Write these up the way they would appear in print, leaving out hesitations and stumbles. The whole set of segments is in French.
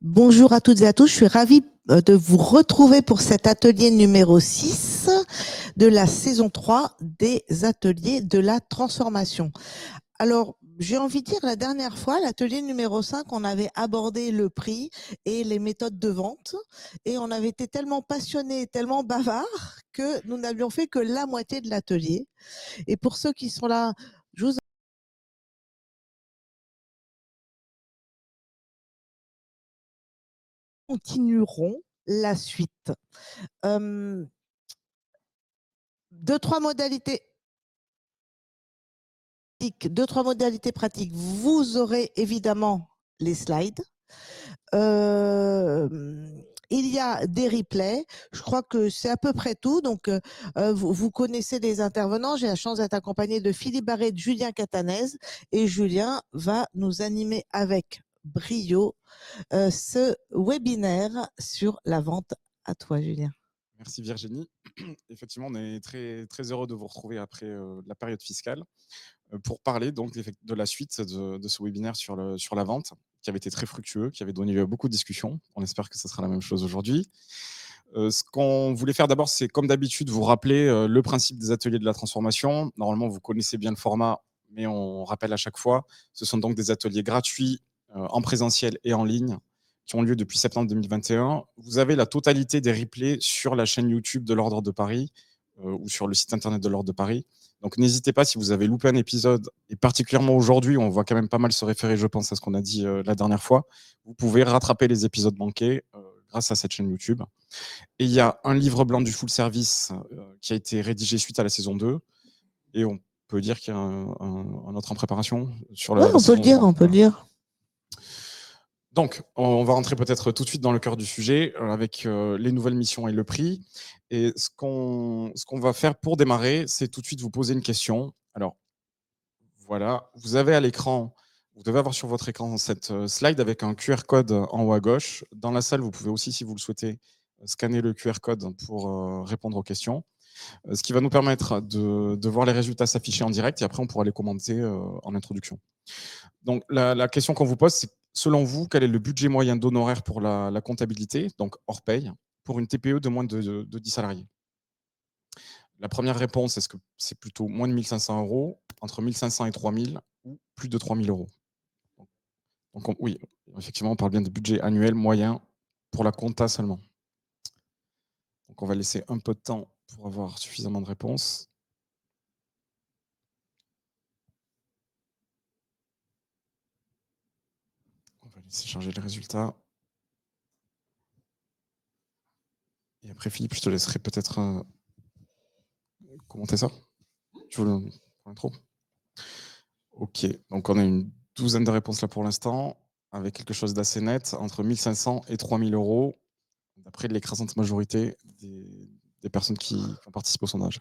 Bonjour à toutes et à tous, je suis ravie de vous retrouver pour cet atelier numéro 6 de la saison 3 des ateliers de la transformation. Alors, j'ai envie de dire, la dernière fois, l'atelier numéro 5, on avait abordé le prix et les méthodes de vente et on avait été tellement passionnés, tellement bavards que nous n'avions fait que la moitié de l'atelier. Et pour ceux qui sont là, je vous continuerons la suite. Deux, trois modalités pratiques. Vous aurez évidemment les slides. Euh, il y a des replays. Je crois que c'est à peu près tout. Donc, vous connaissez les intervenants. J'ai la chance d'être accompagnée de Philippe Barré, de Julien Catanez. Et Julien va nous animer avec brio ce webinaire sur la vente. À toi, Julien. Merci Virginie. Effectivement, on est très, très heureux de vous retrouver après la période fiscale pour parler donc de la suite de ce webinaire sur la vente qui avait été très fructueux, qui avait donné lieu à beaucoup de discussions. On espère que ce sera la même chose aujourd'hui. Ce qu'on voulait faire d'abord, c'est comme d'habitude vous rappeler le principe des ateliers de la transformation. Normalement, vous connaissez bien le format, mais on rappelle à chaque fois. Ce sont donc des ateliers gratuits en présentiel et en ligne qui ont lieu depuis septembre 2021. Vous avez la totalité des replays sur la chaîne YouTube de l'Ordre de Paris ou sur le site internet de l'Ordre de Paris. Donc n'hésitez pas si vous avez loupé un épisode, et particulièrement aujourd'hui, on va quand même pas mal se référer, je pense, à ce qu'on a dit la dernière fois. Vous pouvez rattraper les épisodes manqués grâce à cette chaîne YouTube. Et il y a un livre blanc du full service qui a été rédigé suite à la saison 2. Et on peut dire qu'il y a un autre en préparation sur la on peut saison le dire, 3. on peut le dire. Donc, on va rentrer peut-être tout de suite dans le cœur du sujet avec les nouvelles missions et le prix. Et ce qu'on va faire pour démarrer, c'est tout de suite vous poser une question. Alors, voilà, vous avez à l'écran, vous devez avoir sur votre écran cette slide avec un QR code en haut à gauche. Dans la salle, vous pouvez aussi, si vous le souhaitez, scanner le QR code pour répondre aux questions. Ce qui va nous permettre de voir les résultats s'afficher en direct et après, on pourra les commenter en introduction. Donc, la question qu'on vous pose, c'est selon vous, quel est le budget moyen d'honoraires pour la comptabilité, donc hors paye, pour une TPE de moins de 10 salariés? La première réponse, est-ce que c'est plutôt moins de 1 500 €, entre 1 500 et 3 000 ou plus de 3 000 €? Donc, oui, effectivement, on parle bien de budget annuel moyen pour la compta seulement. Donc, on va laisser un peu de temps pour avoir suffisamment de réponses. On va laisser charger les résultats. Et après, Philippe, je te laisserai peut-être commenter ça. Tu veux l'intro? Ok, donc on a une douzaine de réponses là pour l'instant, avec quelque chose d'assez net, entre 1 500 et 3 000 €, d'après l'écrasante majorité des personnes qui ont participé au sondage.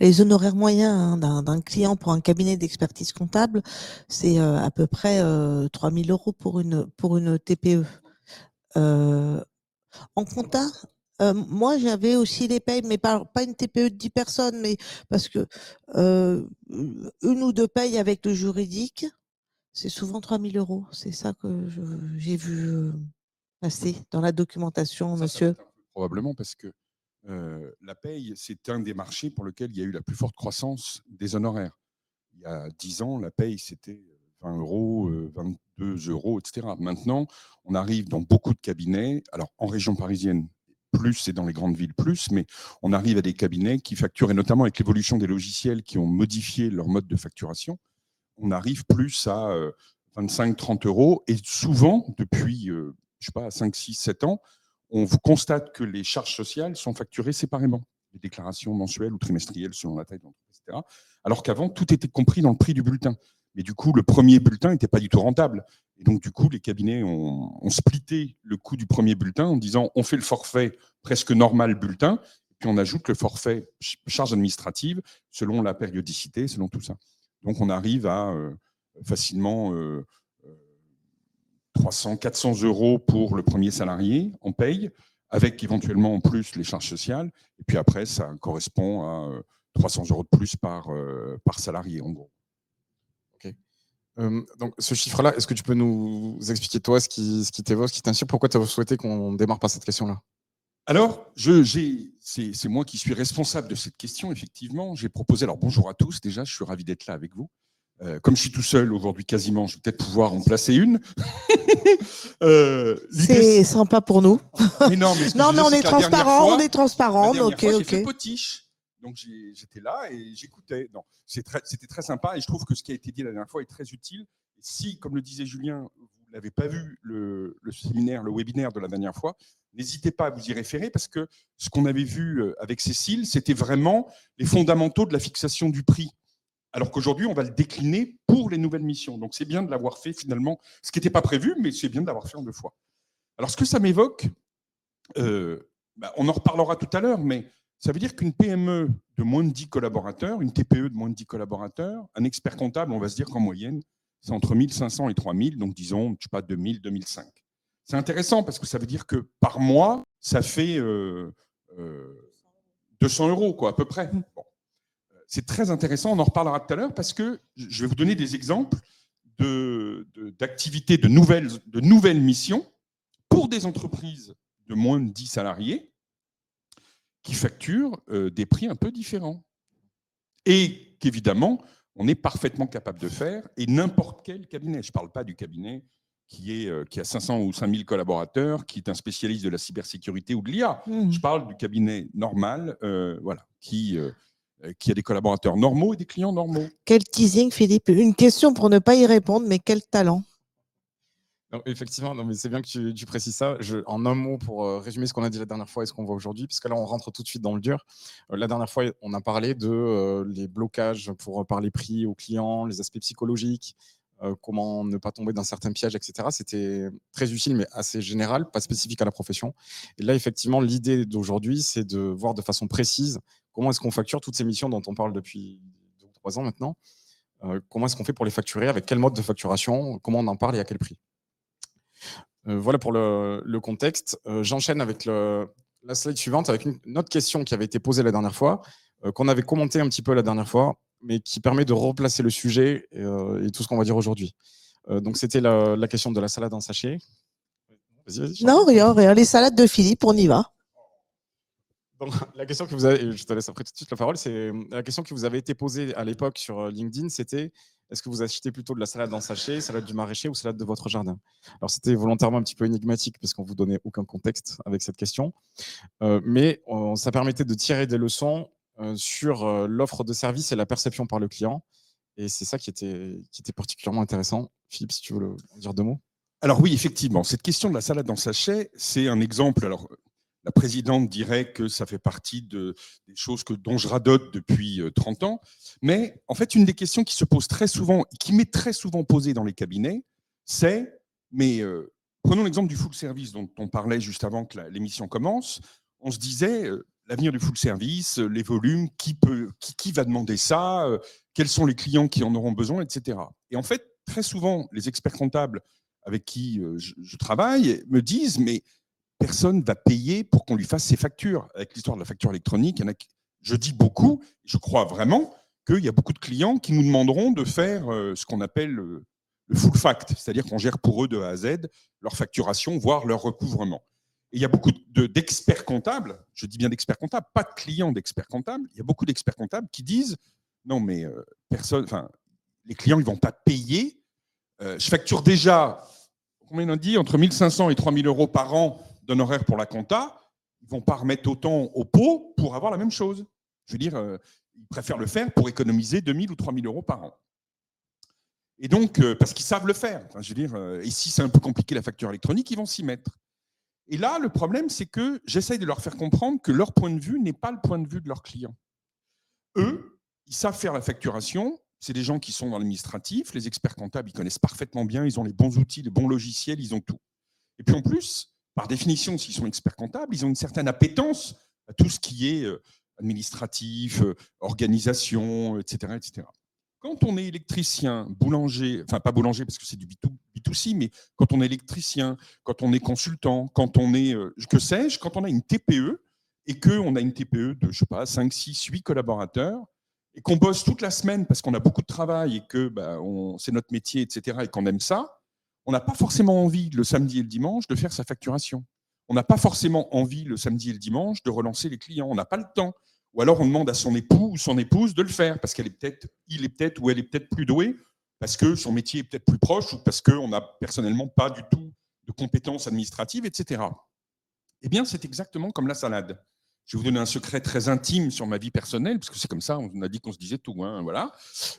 Les honoraires moyens d'un client pour un cabinet d'expertise comptable, c'est à peu près 3 000 € pour une TPE. En compta, moi j'avais aussi les payes, mais pas une TPE de 10 personnes, mais parce que une ou deux payes avec le juridique, c'est souvent 3 000 €. C'est ça que j'ai vu passer dans la documentation, monsieur. Probablement parce que la paye, c'est un des marchés pour lequel il y a eu la plus forte croissance des honoraires. Il y a 10 ans, la paye, c'était 20 €, 22 €, etc. Maintenant, on arrive dans beaucoup de cabinets, alors en région parisienne, plus et dans les grandes villes, plus, mais on arrive à des cabinets qui facturent, et notamment avec l'évolution des logiciels qui ont modifié leur mode de facturation, on arrive plus à 25-30 €. Et souvent, depuis, je sais pas, 5, 6, 7 ans, on vous constate que les charges sociales sont facturées séparément, les déclarations mensuelles ou trimestrielles selon la taille de l'entreprise, etc. Alors qu'avant, tout était compris dans le prix du bulletin. Mais du coup, le premier bulletin n'était pas du tout rentable. Et donc, du coup, les cabinets ont splitté le coût du premier bulletin en disant on fait le forfait presque normal bulletin, puis on ajoute le forfait charge administrative selon la périodicité, selon tout ça. Donc, on arrive à facilement 300, 400 € pour le premier salarié en paye, avec éventuellement en plus les charges sociales. Et puis après, ça correspond à 300 € de plus par salarié, en gros. Okay. Donc, ce chiffre-là, est-ce que tu peux nous expliquer, toi, ce qui t'évoque, ce qui t'inspire? Pourquoi tu as souhaité qu'on démarre par cette question-là? Alors, c'est moi qui suis responsable de cette question, effectivement. J'ai proposé, alors bonjour à tous, déjà, je suis ravi d'être là avec vous. Comme je suis tout seul aujourd'hui quasiment, je vais peut-être pouvoir en placer une. C'est sympa pour nous. Mais non, mais, non, mais on est transparent, on est transparent. Ok, j'ai fait potiche. Donc j'étais là et j'écoutais. C'était très sympa et je trouve que ce qui a été dit la dernière fois est très utile. Et si, comme le disait Julien, vous n'avez pas vu le séminaire, le webinaire de la dernière fois, n'hésitez pas à vous y référer parce que ce qu'on avait vu avec Cécile, c'était vraiment les fondamentaux de la fixation du prix. Alors qu'aujourd'hui, on va le décliner pour les nouvelles missions. Donc c'est bien de l'avoir fait finalement, ce qui n'était pas prévu, mais c'est bien de l'avoir fait en 2 fois. Alors ce que ça m'évoque, on en reparlera tout à l'heure, mais ça veut dire qu'une PME de moins de 10 collaborateurs, une TPE de moins de 10 collaborateurs, un expert comptable, on va se dire qu'en moyenne, c'est entre 1500 et 3000, donc disons, je sais pas, 2000, 2005. C'est intéressant parce que ça veut dire que par mois, ça fait 200 € quoi, à peu près. Bon. C'est très intéressant, on en reparlera tout à l'heure parce que je vais vous donner des exemples d'activités, de nouvelles missions pour des entreprises de moins de 10 salariés qui facturent des prix un peu différents. Et qu'évidemment, on est parfaitement capable de faire, et n'importe quel cabinet, je ne parle pas du cabinet qui a 500 ou 5000 collaborateurs, qui est un spécialiste de la cybersécurité ou de l'IA. Je parle du cabinet normal, voilà, qui a des collaborateurs normaux et des clients normaux. Quel teasing, Philippe. Une question pour ne pas y répondre, mais quel talent. Non, effectivement, non, mais c'est bien que tu précises ça. En un mot, pour résumer ce qu'on a dit la dernière fois et ce qu'on voit aujourd'hui, parce que là, on rentre tout de suite dans le dur. La dernière fois, on a parlé de les blocages pour parler prix aux clients, les aspects psychologiques, comment ne pas tomber dans certains pièges, etc. C'était très utile, mais assez général, pas spécifique à la profession. Et là, effectivement, l'idée d'aujourd'hui, c'est de voir de façon précise comment est-ce qu'on facture toutes ces missions dont on parle depuis 2 ou 3 ans maintenant. Comment est-ce qu'on fait pour les facturer, avec quel mode de facturation, comment on en parle et à quel prix. Voilà pour le contexte. J'enchaîne avec la slide suivante, avec une autre question qui avait été posée la dernière fois, qu'on avait commenté un petit peu la dernière fois, mais qui permet de replacer le sujet et tout ce qu'on va dire aujourd'hui. Donc, c'était la question de la salade en sachet. Vas-y. Non, rien. Les salades de Philippe, on y va. Donc, la question que vous avez, je te laisse après tout de suite la parole, c'est la question qui vous avait été posée à l'époque sur LinkedIn, c'était: est-ce que vous achetez plutôt de la salade en sachet, salade du maraîcher ou salade de votre jardin? Alors, c'était volontairement un petit peu énigmatique parce qu'on ne vous donnait aucun contexte avec cette question, mais ça permettait de tirer des leçons sur l'offre de service et la perception par le client. Et c'est ça qui était particulièrement intéressant. Philippe, si tu veux en dire 2 mots. Alors oui, effectivement, cette question de la salade en sachet, c'est un exemple. Alors, la présidente dirait que ça fait partie des choses dont je radote depuis 30 ans. Mais en fait, une des questions qui se pose très souvent, qui m'est très souvent posée dans les cabinets, c'est, prenons l'exemple du full service dont on parlait juste avant que l'émission commence. On se disait, l'avenir du full service, les volumes, qui va demander ça, quels sont les clients qui en auront besoin, etc. Et en fait, très souvent, les experts comptables avec qui je travaille me disent, mais personne ne va payer pour qu'on lui fasse ses factures. Avec l'histoire de la facture électronique, je dis beaucoup, je crois vraiment qu'il y a beaucoup de clients qui nous demanderont de faire ce qu'on appelle le full fact, c'est-à-dire qu'on gère pour eux de A à Z leur facturation, voire leur recouvrement. Et il y a beaucoup d'experts comptables, je dis bien d'experts comptables, pas de clients d'experts comptables, il y a beaucoup d'experts comptables qui disent non mais les clients ils ne vont pas payer, je facture déjà, combien on dit, entre 1500 et 3000 € par an d'honoraires pour la compta, ils ne vont pas remettre autant au pot pour avoir la même chose. Je veux dire, ils préfèrent le faire pour économiser 2000 ou 3000 € par an. Et donc, parce qu'ils savent le faire. Enfin, je veux dire, et si c'est un peu compliqué la facture électronique, ils vont s'y mettre. Et là, le problème, c'est que j'essaye de leur faire comprendre que leur point de vue n'est pas le point de vue de leurs clients. Eux, ils savent faire la facturation. C'est des gens qui sont dans l'administratif. Les experts comptables, ils connaissent parfaitement bien. Ils ont les bons outils, les bons logiciels, ils ont tout. Et puis en plus, par définition, s'ils sont experts comptables, ils ont une certaine appétence à tout ce qui est administratif, organisation, etc., etc. Quand on est électricien, boulanger, enfin pas boulanger parce que c'est du B2C, mais quand on est électricien, quand on est consultant, quand on est, que sais-je, quand on a une TPE et qu'on a une TPE de, je sais pas, 5, 6, 8 collaborateurs et qu'on bosse toute la semaine parce qu'on a beaucoup de travail et que c'est notre métier, etc., et qu'on aime ça, on n'a pas forcément envie le samedi et le dimanche de faire sa facturation. On n'a pas forcément envie le samedi et le dimanche de relancer les clients. On n'a pas le temps. Ou alors on demande à son époux ou son épouse de le faire parce qu'il est peut-être ou elle est peut-être plus douée, parce que son métier est peut-être plus proche ou parce qu'on n'a personnellement pas du tout de compétences administratives, etc. Eh bien, c'est exactement comme la salade. Je vais vous donner un secret très intime sur ma vie personnelle, parce que c'est comme ça, on a dit qu'on se disait tout. Hein, voilà.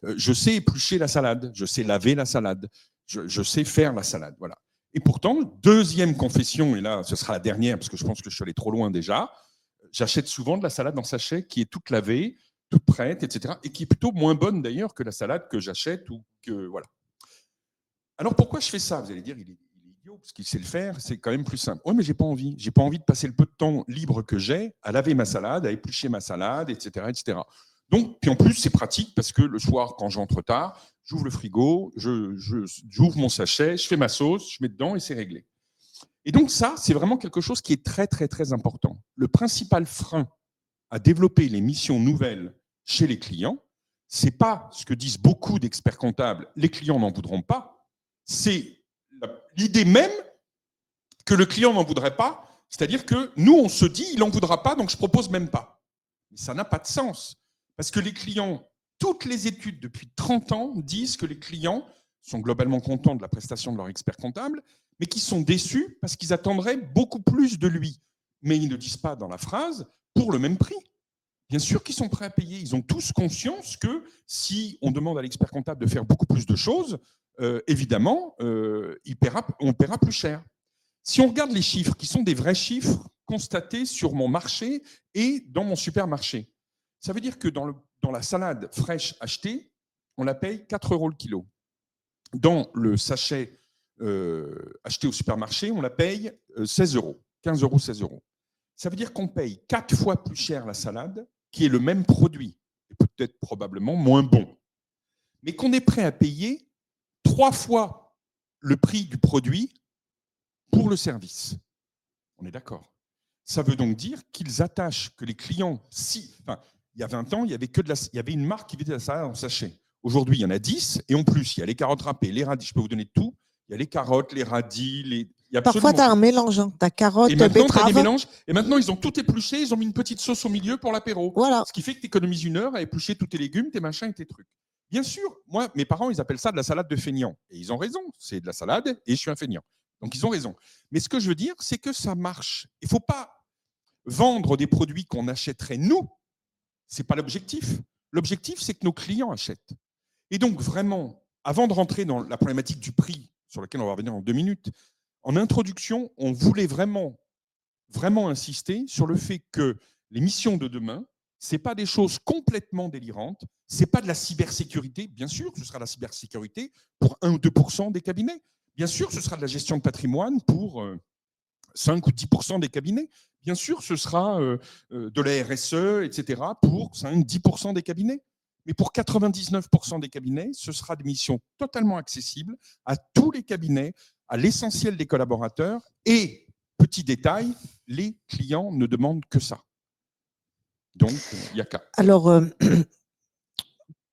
Je sais éplucher la salade, je sais laver la salade, je sais faire la salade. Voilà. Et pourtant, deuxième confession, et là, ce sera la dernière, parce que je pense que je suis allé trop loin déjà, j'achète souvent de la salade en sachet qui est toute lavée, toute prête, etc., et qui est plutôt moins bonne d'ailleurs que la salade que j'achète ou que voilà. Alors pourquoi je fais ça? Vous allez dire, il est idiot parce qu'il sait le faire, c'est quand même plus simple. Oui, mais j'ai pas envie. J'ai pas envie de passer le peu de temps libre que j'ai à laver ma salade, à éplucher ma salade, etc., etc. Donc, puis en plus, c'est pratique parce que le soir, quand j'entre tard, j'ouvre le frigo, j'ouvre mon sachet, je fais ma sauce, je mets dedans et c'est réglé. Et donc ça, c'est vraiment quelque chose qui est très, très, très important. Le principal frein à développer les missions nouvelles chez les clients, c'est pas ce que disent beaucoup d'experts comptables, les clients n'en voudront pas, c'est l'idée même que le client n'en voudrait pas, c'est-à-dire que nous, on se dit, il n'en voudra pas, donc je propose même pas. Mais ça n'a pas de sens, parce que les clients, toutes les études depuis 30 ans disent que les clients sont globalement contents de la prestation de leur expert comptable, mais qui sont déçus parce qu'ils attendraient beaucoup plus de lui. Mais ils ne disent pas dans la phrase, pour le même prix. Bien sûr qu'ils sont prêts à payer. Ils ont tous conscience que si on demande à l'expert comptable de faire beaucoup plus de choses, évidemment, on paiera plus cher. Si on regarde les chiffres, qui sont des vrais chiffres constatés sur mon marché et dans mon supermarché, ça veut dire que dans la salade fraîche achetée, on la paye 4 € le kilo. Dans le sachet acheté au supermarché, on la paye 16 €, 15 €, 16 €. Ça veut dire qu'on paye 4 fois plus cher la salade, qui est le même produit, et peut-être probablement moins bon, mais qu'on est prêt à payer 3 fois le prix du produit pour le service. On est d'accord. Ça veut donc dire qu'ils attachent que les clients, il y a 20 ans, il y avait une marque qui vendait de la salade en sachet. Aujourd'hui, il y en a 10, et en plus, il y a les carottes râpées, les radis, je peux vous donner tout. Il y a les carottes, les radis, il y a Parfois, tu as un mélange. Tu as carottes, et maintenant, tu as des betteraves. mélanges. Et maintenant, ils ont tout épluché, ils ont mis une petite sauce au milieu pour l'apéro. Voilà. Ce qui fait que tu économises 1 heure à éplucher tous tes légumes, tes machins et tes trucs. Bien sûr, moi, mes parents, ils appellent ça de la salade de feignant. Et ils ont raison. C'est de la salade et je suis un feignant. Donc, ils ont raison. Mais ce que je veux dire, c'est que ça marche. Il ne faut pas vendre des produits qu'on achèterait nous. Ce n'est pas l'objectif. L'objectif, c'est que nos clients achètent. Et donc, vraiment, avant de rentrer dans la problématique du prix, sur laquelle on va revenir en 2 minutes, en introduction, on voulait vraiment insister sur le fait que les missions de demain, ce n'est pas des choses complètement délirantes, ce n'est pas de la cybersécurité. Bien sûr, ce sera de la cybersécurité pour 1 ou 2% des cabinets. Bien sûr, ce sera de la gestion de patrimoine pour 5 ou 10% des cabinets. Bien sûr, ce sera de la RSE, etc., pour 5-10% des cabinets. Mais pour 99% des cabinets, ce sera des missions totalement accessibles à tous les cabinets, à l'essentiel des collaborateurs. Et, petit détail, les clients ne demandent que ça. Donc, il n'y a qu'à. Alors,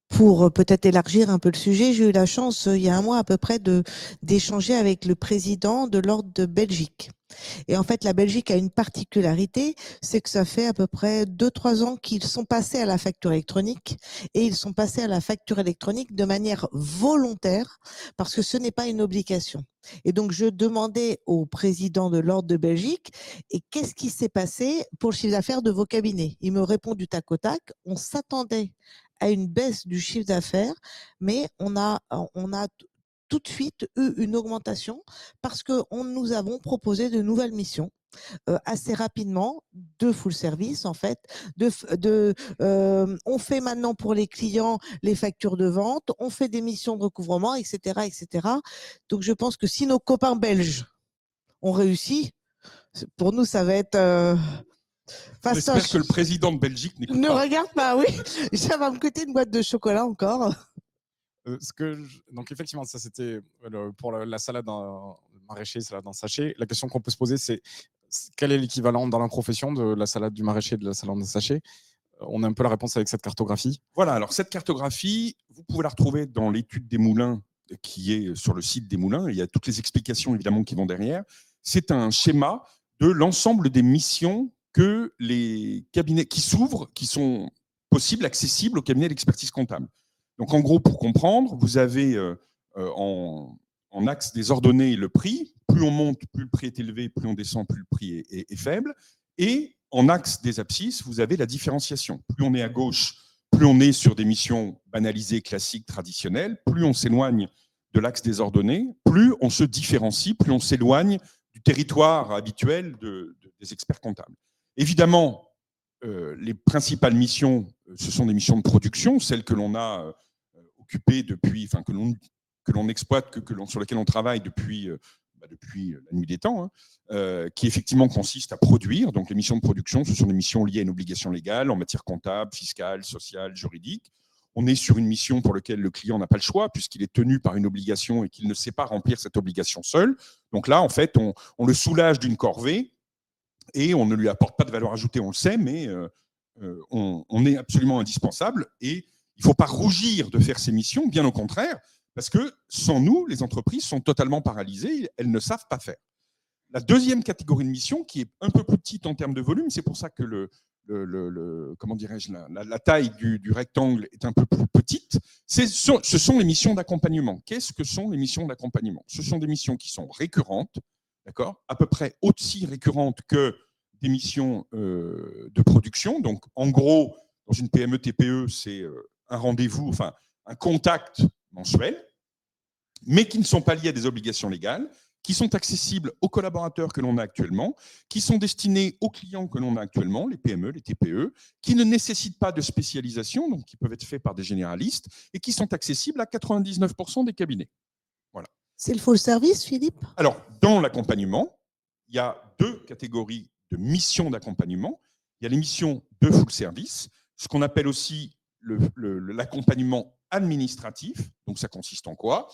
pour peut-être élargir un peu le sujet, j'ai eu la chance, il y a un mois à peu près, d'échanger avec le président de l'Ordre de Belgique. Et en fait, la Belgique a une particularité, c'est que ça fait à peu près 2-3 ans qu'ils sont passés à la facture électronique, et ils sont passés à la facture électronique de manière volontaire parce que ce n'est pas une obligation. Et donc, je demandais au président de l'Ordre de Belgique, et qu'est-ce qui s'est passé pour le chiffre d'affaires de vos cabinets? Il me répond du tac au tac, on s'attendait à une baisse du chiffre d'affaires, mais on a tout de suite eu une augmentation parce que nous avons proposé de nouvelles missions assez rapidement, de full service en fait. On fait maintenant pour les clients les factures de vente, on fait des missions de recouvrement, etc., etc. Donc je pense que si nos copains belges ont réussi, pour nous ça va être J'espère que le président de Belgique n'écoute ne pas. regarde pas, oui. Ça va me coûter une boîte de chocolat encore. Donc effectivement, ça c'était pour la salade maraîcher, salade en sachet. La question qu'on peut se poser, c'est quel est l'équivalent dans la profession de la salade du maraîcher et de la salade en sachet? on a un peu la réponse avec cette cartographie. Voilà, alors cette cartographie, vous pouvez la retrouver dans l'étude des moulins qui est sur le site des moulins. Il y a toutes les explications évidemment qui vont derrière. C'est un schéma de l'ensemble des missions que les cabinets qui s'ouvrent, qui sont possibles, accessibles aux cabinets d'expertise comptable. Donc en gros, pour comprendre, vous avez en axe des ordonnées le prix. Plus on monte, plus le prix est élevé, plus on descend, plus le prix est faible. Et en axe des abscisses, vous avez la différenciation. Plus on est à gauche, plus on est sur des missions banalisées, classiques, traditionnelles, plus on s'éloigne de l'axe des ordonnées, plus on se différencie, plus on s'éloigne du territoire habituel des experts comptables. Évidemment, les principales missions, ce sont des missions de production, celles que l'on a occupées depuis, enfin que l'on exploite, sur lesquelles on travaille depuis la nuit des temps, qui effectivement consiste à produire. Donc les missions de production, ce sont des missions liées à une obligation légale en matière comptable, fiscale, sociale, juridique. On est sur une mission pour laquelle le client n'a pas le choix, puisqu'il est tenu par une obligation et qu'il ne sait pas remplir cette obligation seul. Donc là, en fait, on le soulage d'une corvée et on ne lui apporte pas de valeur ajoutée, on le sait, mais on est absolument indispensable. Et il ne faut pas rougir de faire ces missions, bien au contraire, parce que sans nous, les entreprises sont totalement paralysées, elles ne savent pas faire. La deuxième catégorie de mission, qui est un peu plus petite en termes de volume, c'est pour ça que comment dirais-je, la taille du rectangle est un peu plus petite, ce sont les missions d'accompagnement. Qu'est-ce que sont les missions d'accompagnement? Ce sont des missions qui sont récurrentes, d'accord, à peu près aussi récurrentes que des missions de production. Donc, en gros, dans une PME TPE, c'est un rendez-vous, enfin, un contact mensuel, mais qui ne sont pas liés à des obligations légales, qui sont accessibles aux collaborateurs que l'on a actuellement, qui sont destinés aux clients que l'on a actuellement, les PME, les TPE, qui ne nécessitent pas de spécialisation, donc qui peuvent être faits par des généralistes, et qui sont accessibles à 99% des cabinets. Voilà. C'est le full service, Philippe? Alors, dans l'accompagnement, il y a deux catégories de missions d'accompagnement. Il y a les missions de full service, ce qu'on appelle aussi l'accompagnement administratif. Donc, ça consiste en quoi?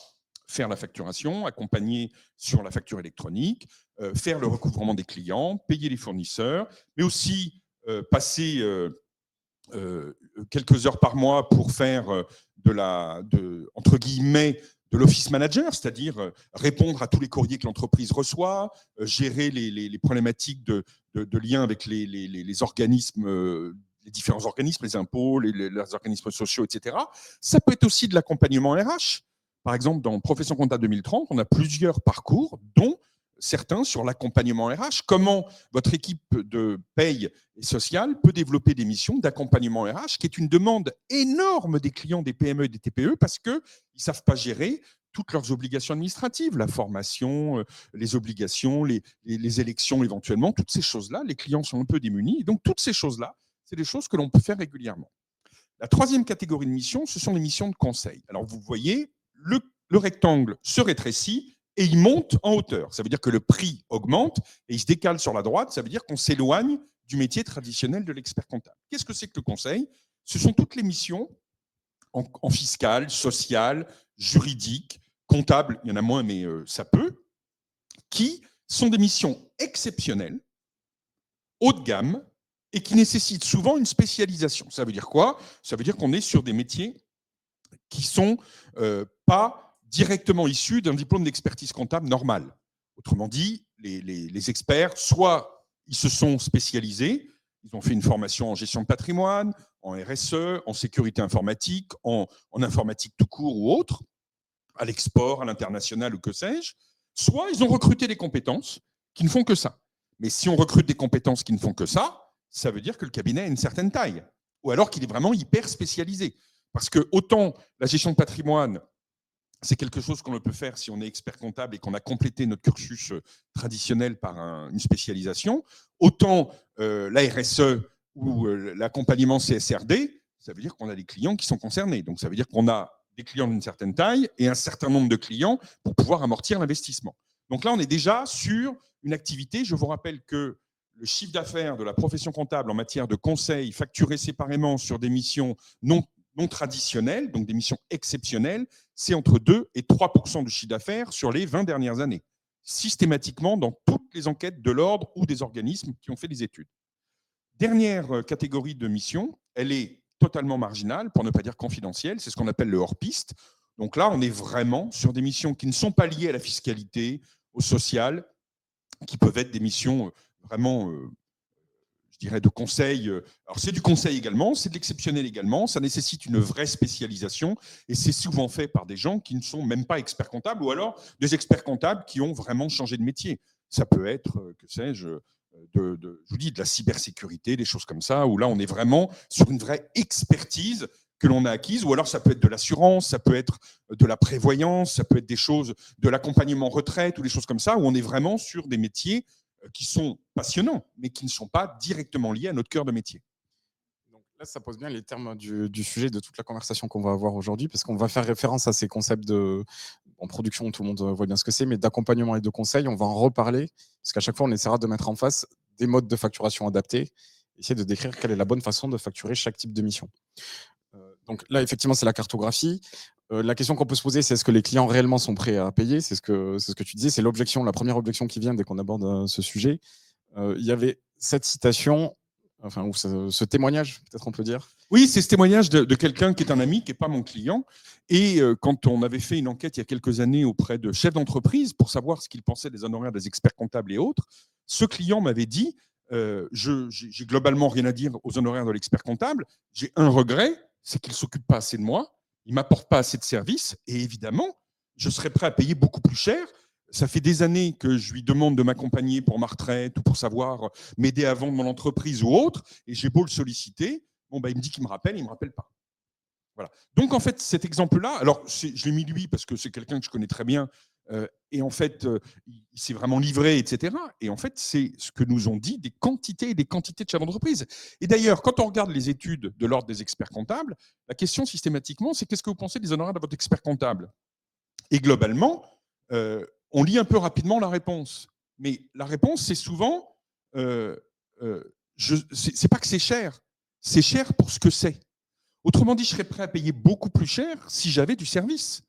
Faire la facturation, accompagner sur la facture électronique, faire le recouvrement des clients, payer les fournisseurs, mais aussi passer quelques heures par mois pour faire entre guillemets, de l'office manager, c'est-à-dire répondre à tous les courriers que l'entreprise reçoit, gérer les problématiques de lien avec les organismes, les différents organismes, les impôts, les organismes sociaux, etc. Ça peut être aussi de l'accompagnement RH. Par exemple, dans Profession Comptable 2030, on a plusieurs parcours, dont certains sur l'accompagnement RH. Comment votre équipe de paye et sociale peut développer des missions d'accompagnement RH, qui est une demande énorme des clients des PME et des TPE, parce qu'ils ne savent pas gérer toutes leurs obligations administratives, la formation, les obligations, les élections éventuellement, toutes ces choses-là, les clients sont un peu démunis. Et donc, toutes ces choses-là, c'est des choses que l'on peut faire régulièrement. La troisième catégorie de missions, ce sont les missions de conseil. Alors, vous voyez, le rectangle se rétrécit et il monte en hauteur. Ça veut dire que le prix augmente et il se décale sur la droite. Ça veut dire qu'on s'éloigne du métier traditionnel de l'expert comptable. Qu'est-ce que c'est que le conseil? Ce sont toutes les missions en fiscal, social, juridique, comptable, il y en a moins, mais ça peut, qui sont des missions exceptionnelles, haut de gamme, et qui nécessitent souvent une spécialisation. Ça veut dire quoi? Ça veut dire qu'on est sur des métiers qui ne sont pas directement issus d'un diplôme d'expertise comptable normal. Autrement dit, les experts, soit ils se sont spécialisés, ils ont fait une formation en gestion de patrimoine, en RSE, en sécurité informatique, en informatique tout court ou autre, à l'export, à l'international ou que sais-je, soit ils ont recruté des compétences qui ne font que ça. Mais si on recrute des compétences qui ne font que ça veut dire que le cabinet a une certaine taille, ou alors qu'il est vraiment hyper spécialisé. Parce que autant la gestion de patrimoine, c'est quelque chose qu'on ne peut faire si on est expert comptable et qu'on a complété notre cursus traditionnel par une spécialisation, autant la RSE ou l'accompagnement CSRD, ça veut dire qu'on a des clients qui sont concernés. Donc ça veut dire qu'on a des clients d'une certaine taille et un certain nombre de clients pour pouvoir amortir l'investissement. Donc là, on est déjà sur une activité. Je vous rappelle que le chiffre d'affaires de la profession comptable en matière de conseil facturé séparément sur des missions non traditionnelles, donc des missions exceptionnelles, c'est entre 2 et 3% du chiffre d'affaires sur les 20 dernières années, systématiquement dans toutes les enquêtes de l'ordre ou des organismes qui ont fait des études. Dernière catégorie de missions, elle est totalement marginale, pour ne pas dire confidentielle. C'est ce qu'on appelle le hors-piste. Donc là, on est vraiment sur des missions qui ne sont pas liées à la fiscalité, au social, qui peuvent être des missions vraiment, je dirais, de conseil. Alors c'est du conseil également, c'est de l'exceptionnel également, ça nécessite une vraie spécialisation et c'est souvent fait par des gens qui ne sont même pas experts comptables ou alors des experts comptables qui ont vraiment changé de métier. Ça peut être, que sais-je, je vous dis, de la cybersécurité, des choses comme ça, où là on est vraiment sur une vraie expertise que l'on a acquise, ou alors ça peut être de l'assurance, ça peut être de la prévoyance, ça peut être des choses, de l'accompagnement retraite ou des choses comme ça, où on est vraiment sur des métiers qui sont passionnants, mais qui ne sont pas directement liés à notre cœur de métier. Donc là, ça pose bien les termes du sujet de toute la conversation qu'on va avoir aujourd'hui, parce qu'on va faire référence à ces concepts en production, tout le monde voit bien ce que c'est, mais d'accompagnement et de conseil, on va en reparler, parce qu'à chaque fois, on essaiera de mettre en face des modes de facturation adaptés, essayer de décrire quelle est la bonne façon de facturer chaque type de mission. Donc là, effectivement, c'est la cartographie. La question qu'on peut se poser, c'est est-ce que les clients réellement sont prêts à payer? C'est ce que tu disais, c'est l'objection, la première objection qui vient dès qu'on aborde ce sujet. Il y avait cette citation, enfin, ou ce témoignage, peut-être on peut dire. Oui, c'est ce témoignage de quelqu'un qui est un ami, qui n'est pas mon client. Et quand on avait fait une enquête il y a quelques années auprès de chefs d'entreprise pour savoir ce qu'ils pensaient des honoraires des experts comptables et autres, ce client m'avait dit j'ai globalement rien à dire aux honoraires de l'expert comptable. J'ai un regret, c'est qu'il ne s'occupe pas assez de moi, il ne m'apporte pas assez de services. Et évidemment, je serais prêt à payer beaucoup plus cher. Ça fait des années que je lui demande de m'accompagner pour ma retraite ou pour savoir m'aider à vendre mon entreprise ou autre. Et j'ai beau le solliciter, bon, bah, il me dit qu'il me rappelle, il ne me rappelle pas. Voilà. Donc, en fait, cet exemple-là, alors je l'ai mis lui parce que c'est quelqu'un que je connais très bien, et en fait, il s'est vraiment livré, etc. Et en fait, c'est ce que nous ont dit des quantités et des quantités de chefs d'entreprise. Et d'ailleurs, quand on regarde les études de l'ordre des experts comptables, la question systématiquement, c'est qu'est-ce que vous pensez des honoraires de votre expert comptable? Et globalement, on lit un peu rapidement la réponse. Mais la réponse, c'est souvent, c'est pas que c'est cher pour ce que c'est. Autrement dit, je serais prêt à payer beaucoup plus cher si j'avais du service.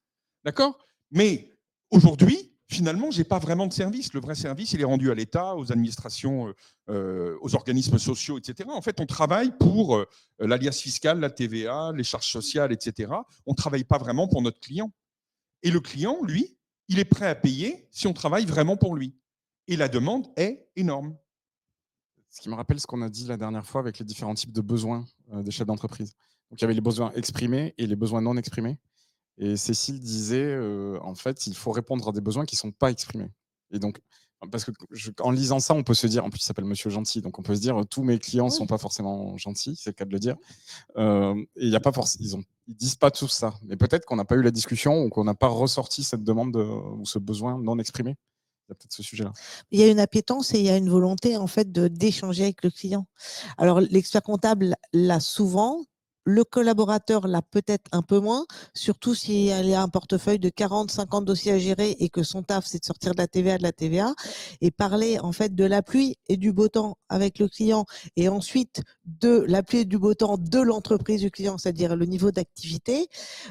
D'accord? Mais aujourd'hui, finalement, je n'ai pas vraiment de service. Le vrai service, il est rendu à l'État, aux administrations, aux organismes sociaux, etc. En fait, on travaille pour l'alias fiscal, la TVA, les charges sociales, etc. On ne travaille pas vraiment pour notre client. Et le client, lui, il est prêt à payer si on travaille vraiment pour lui. Et la demande est énorme. Ce qui me rappelle ce qu'on a dit la dernière fois avec les différents types de besoins des chefs d'entreprise. Donc, il y avait les besoins exprimés et les besoins non exprimés. Et Cécile disait, en fait, il faut répondre à des besoins qui ne sont pas exprimés. Et donc, parce que en lisant ça, on peut se dire, en plus, il s'appelle Monsieur Gentil, donc on peut se dire, tous mes clients ne sont pas forcément gentils, c'est le cas de le dire. Et il y a pas forcément, ils disent pas tout ça. Mais peut-être qu'on n'a pas eu la discussion ou qu'on n'a pas ressorti cette demande ou ce besoin non exprimé. Il y a peut-être ce sujet-là. Il y a une appétence et il y a une volonté en fait d'échanger avec le client. Alors l'expert comptable l'a souvent, le collaborateur l'a peut-être un peu moins, surtout s'il a un portefeuille de 40, 50 dossiers à gérer et que son taf c'est de sortir de la TVA et parler en fait de la pluie et du beau temps avec le client et ensuite de la pluie et du beau temps de l'entreprise du client, c'est-à-dire le niveau d'activité.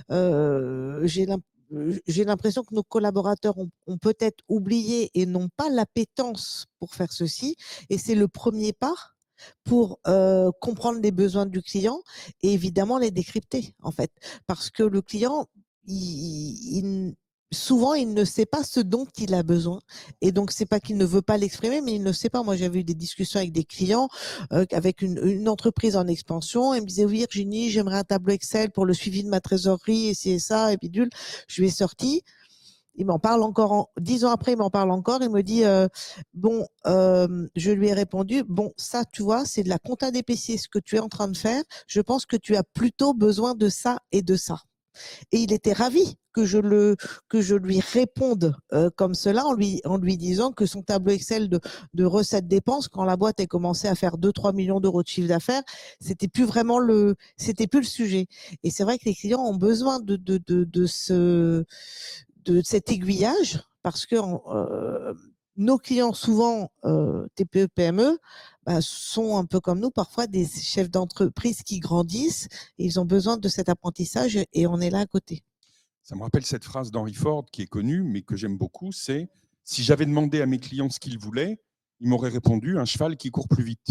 J'ai l'impression que nos collaborateurs ont peut-être oublié et n'ont pas l'appétence pour faire ceci. Et c'est le premier pas pour comprendre les besoins du client et évidemment les décrypter, en fait. Parce que le client, souvent, il ne sait pas ce dont il a besoin. Et donc, c'est pas qu'il ne veut pas l'exprimer, mais il ne sait pas. Moi, j'avais eu des discussions avec des clients, avec une entreprise en expansion. Ils me disaient, oui, Virginie, j'aimerais un tableau Excel pour le suivi de ma trésorerie, et c'est ça, et bidule. Je lui ai sorti. Il m'en parle encore 10 ans après, il m'en parle encore. Il me dit, je lui ai répondu, bon, ça, tu vois, c'est de la compta d'épaissir ce que tu es en train de faire. Je pense que tu as plutôt besoin de ça et de ça. Et il était ravi que je lui réponde comme cela en lui disant que son tableau Excel de recettes dépenses, quand la boîte a commencé à faire 2-3 millions d'euros de chiffre d'affaires, c'était plus le sujet. Et c'est vrai que les clients ont besoin de cet aiguillage parce que nos clients, souvent TPE, PME, sont un peu comme nous, parfois des chefs d'entreprise qui grandissent et ils ont besoin de cet apprentissage et on est là à côté. Ça me rappelle cette phrase d'Henry Ford qui est connue, mais que j'aime beaucoup, c'est « Si j'avais demandé à mes clients ce qu'ils voulaient, ils m'auraient répondu un cheval qui court plus vite ».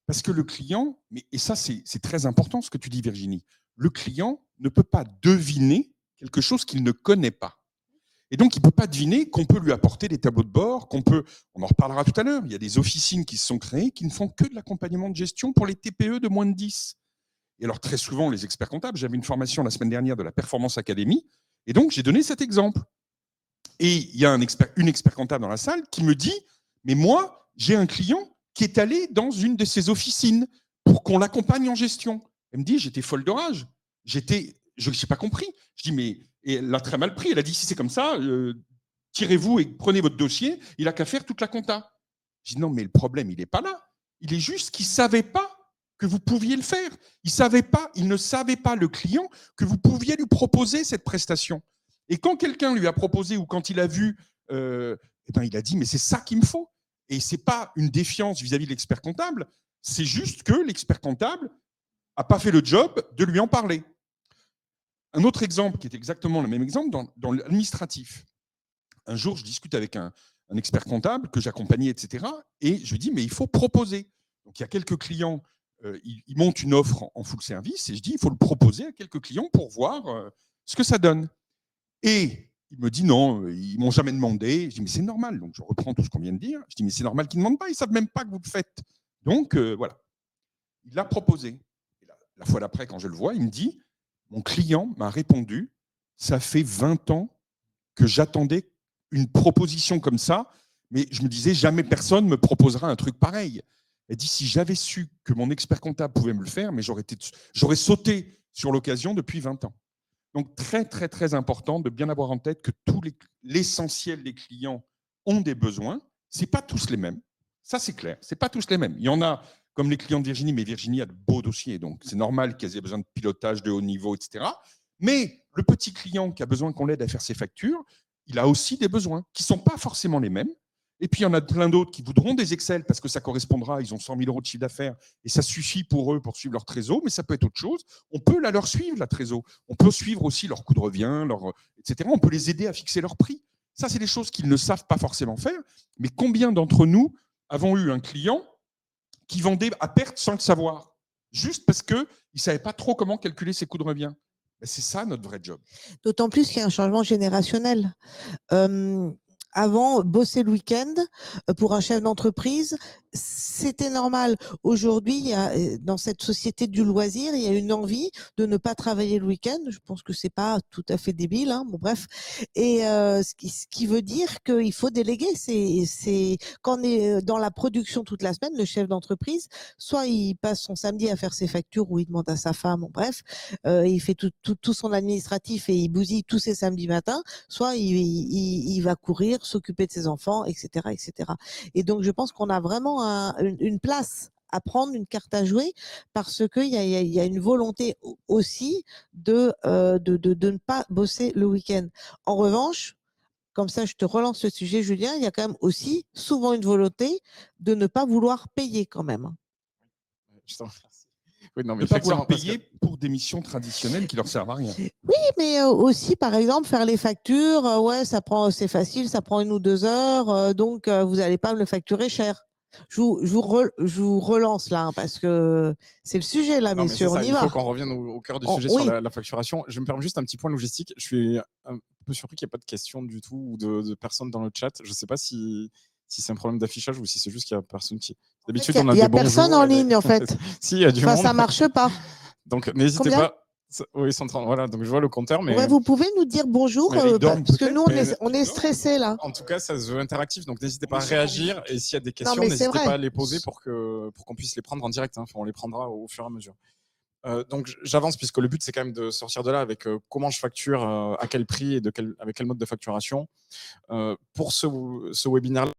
Parce que le client, et ça c'est très important ce que tu dis Virginie, le client ne peut pas deviner quelque chose qu'il ne connaît pas. Et donc, il ne peut pas deviner qu'on peut lui apporter des tableaux de bord, on en reparlera tout à l'heure, il y a des officines qui se sont créées qui ne font que de l'accompagnement de gestion pour les TPE de moins de 10. Et alors, très souvent, les experts comptables, j'avais une formation la semaine dernière de la Performance Academy, et donc j'ai donné cet exemple. Et il y a une expert comptable dans la salle qui me dit, mais moi, j'ai un client qui est allé dans une de ces officines pour qu'on l'accompagne en gestion. Elle me dit, j'étais folle de rage. Je n'ai pas compris. Je dis, mais et elle l'a très mal pris. Elle a dit, si c'est comme ça, tirez-vous et prenez votre dossier. Il n'a qu'à faire toute la compta. Je dis, non, mais le problème, il n'est pas là. Il est juste qu'il ne savait pas que vous pouviez le faire. Il ne savait pas, le client, que vous pouviez lui proposer cette prestation. Et quand quelqu'un lui a proposé ou quand il a vu, il a dit, mais c'est ça qu'il me faut. Et ce n'est pas une défiance vis-à-vis de l'expert comptable, c'est juste que l'expert comptable n'a pas fait le job de lui en parler. Un autre exemple qui est exactement le même exemple dans l'administratif. Un jour, je discute avec un expert comptable que j'accompagnais, etc. Et je lui dis, mais il faut proposer. Donc, il y a quelques clients, ils montent une offre en full service et je dis, il faut le proposer à quelques clients pour voir ce que ça donne. Et il me dit, non, ils ne m'ont jamais demandé. Je dis, mais c'est normal. Donc, je reprends tout ce qu'on vient de dire. Je dis, mais c'est normal qu'ils ne demandent pas. Ils ne savent même pas que vous le faites. Donc, voilà. Il l'a proposé. Et la fois d'après, quand je le vois, il me dit, mon client m'a répondu, ça fait 20 ans que j'attendais une proposition comme ça, mais je me disais, jamais personne me proposera un truc pareil. Elle dit, si j'avais su que mon expert comptable pouvait me le faire, mais j'aurais sauté sur l'occasion depuis 20 ans. Donc, très, très, très important de bien avoir en tête que l'essentiel des clients ont des besoins. Ce n'est pas tous les mêmes. Ça, c'est clair. Ce n'est pas tous les mêmes. Il y en a, comme les clients de Virginie, mais Virginie a de beaux dossiers, donc c'est normal qu'elle ait besoin de pilotage de haut niveau, etc. Mais le petit client qui a besoin qu'on l'aide à faire ses factures, il a aussi des besoins qui ne sont pas forcément les mêmes. Et puis, il y en a plein d'autres qui voudront des Excel parce que ça correspondra, ils ont 100 000 euros de chiffre d'affaires et ça suffit pour eux pour suivre leur trésor, mais ça peut être autre chose. On peut leur suivre la trésor. On peut suivre aussi leur coût de revient, etc. On peut les aider à fixer leur prix. Ça, c'est des choses qu'ils ne savent pas forcément faire. Mais combien d'entre nous avons eu un client qui vendait à perte sans le savoir, juste parce qu'il ne savait pas trop comment calculer ses coûts de revient? C'est ça notre vrai job. D'autant plus qu'il y a un changement générationnel. Avant, bosser le week-end pour un chef d'entreprise, c'était normal. Aujourd'hui, dans cette société du loisir, il y a une envie de ne pas travailler le week-end. Je pense que c'est pas tout à fait débile, hein, bon bref. Et ce qui veut dire qu'il faut déléguer. C'est quand on est dans la production toute la semaine, le chef d'entreprise, soit il passe son samedi à faire ses factures ou il demande à sa femme, bon bref, il fait tout son administratif et il bousille tous ses samedis matins, soit il va courir, s'occuper de ses enfants, etc., etc. Et donc, je pense qu'on a vraiment une place à prendre, une carte à jouer, parce qu'il y a une volonté aussi de ne pas bosser le week-end. En revanche, comme ça, je te relance le sujet, Julien, il y a quand même aussi souvent une volonté de ne pas vouloir payer quand même. Oui, non, mais ne pas vouloir payer pour des missions traditionnelles qui leur servent à rien. Oui, mais aussi, par exemple, faire les factures, ouais, c'est facile, ça prend 1 ou 2 heures, donc vous n'allez pas me le facturer cher. Je vous relance là, hein, parce que c'est le sujet là, messieurs, on y va. Il faut qu'on revienne au cœur du sujet sur la facturation. Je me permets juste un petit point logistique. Je suis un peu surpris qu'il n'y ait pas de questions du tout ou de personnes dans le chat. Je ne sais pas si c'est un problème d'affichage ou si c'est juste qu'il n'y a personne qui… D'habitude, il n'y a personne en ligne, en fait. Si, il y a du monde. Ça ne marche pas. Donc, n'hésitez pas. Oui, 130, voilà, donc je vois le compteur. Mais... Ouais, vous pouvez nous dire bonjour, parce que nous, on est stressés là. En tout cas, ça se veut interactif, donc n'hésitez pas à réagir. Et s'il y a des questions, n'hésitez pas à les poser pour qu'on puisse les prendre en direct. Hein. Enfin, on les prendra au fur et à mesure. Donc, j'avance, puisque le but, c'est quand même de sortir de là avec comment je facture, à quel prix et avec quel mode de facturation. Pour ce webinaire-là,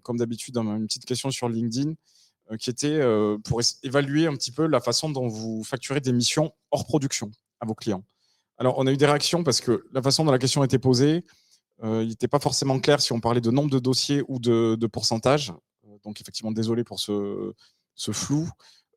comme d'habitude, une petite question sur LinkedIn, qui était pour évaluer un petit peu la façon dont vous facturez des missions hors production à vos clients. Alors, on a eu des réactions parce que la façon dont la question était posée, il n'était pas forcément clair si on parlait de nombre de dossiers ou de pourcentage. Donc, effectivement, désolé pour ce flou.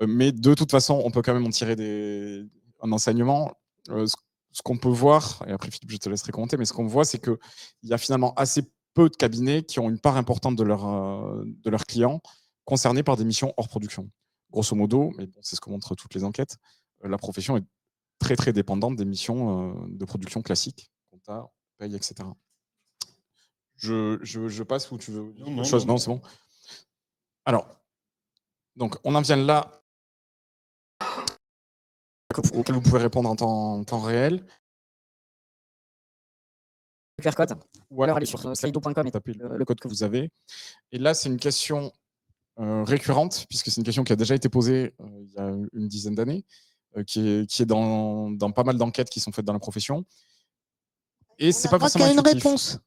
Mais de toute façon, on peut quand même en tirer un enseignement. Ce qu'on peut voir, et après, Philippe, je te laisserai commenter, mais ce qu'on voit, c'est qu'il y a finalement assez peu de cabinets qui ont une part importante de leurs clients concernés par des missions hors production. Grosso modo, mais bon, c'est ce que montrent toutes les enquêtes, la profession est très très dépendante des missions de production classiques, compta, paye, etc. Je passe ou tu veux dire autre chose? Non, c'est bon. Alors, donc on en vient là auquel vous pouvez répondre en temps réel. QR code. Ou alors aller sur slido.com et taper le code que vous avez. Et là, c'est une question récurrente, puisque c'est une question qui a déjà été posée il y a une dizaine d'années, qui est dans pas mal d'enquêtes qui sont faites dans la profession. Et c'est pas forcément une intuitif. réponse.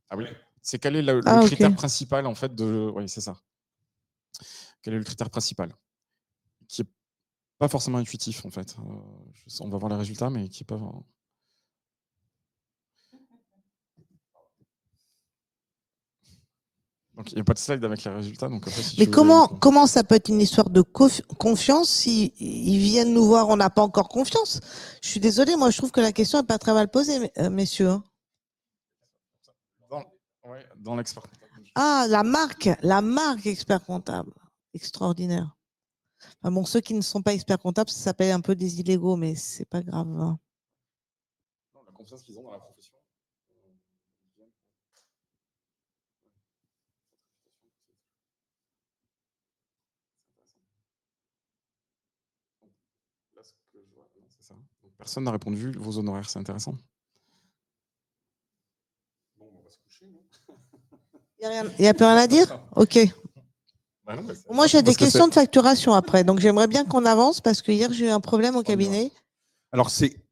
Ah oui. C'est quel est le ok. critère principal en fait de. Oui, c'est ça. Quel est le critère principal qui est pas forcément intuitif en fait. On va voir les résultats, mais qui est pas. Donc il n'y a pas de slide avec les résultats. Donc après, si Mais tu veux, comment ça peut être une histoire de confiance si ils viennent nous voir, on n'a pas encore confiance? Je suis désolée, moi je trouve que la question n'est pas très mal posée, messieurs. dans l'expert comptable. Ah, la marque expert comptable. Extraordinaire. Enfin bon, ceux qui ne sont pas experts comptables, ça s'appelle un peu des illégaux, mais c'est pas grave. Non, la confiance qu'ils ont dans la profession. Là, ce que je vois, non, c'est ça. Donc, personne n'a répondu. Vos honoraires, c'est intéressant. Bon, on va se coucher, non? Il n'y a plus rien à dire? Ok. Bah non, moi, j'ai des questions de facturation après, donc j'aimerais bien qu'on avance parce que hier, j'ai eu un problème au cabinet. Alors, c'est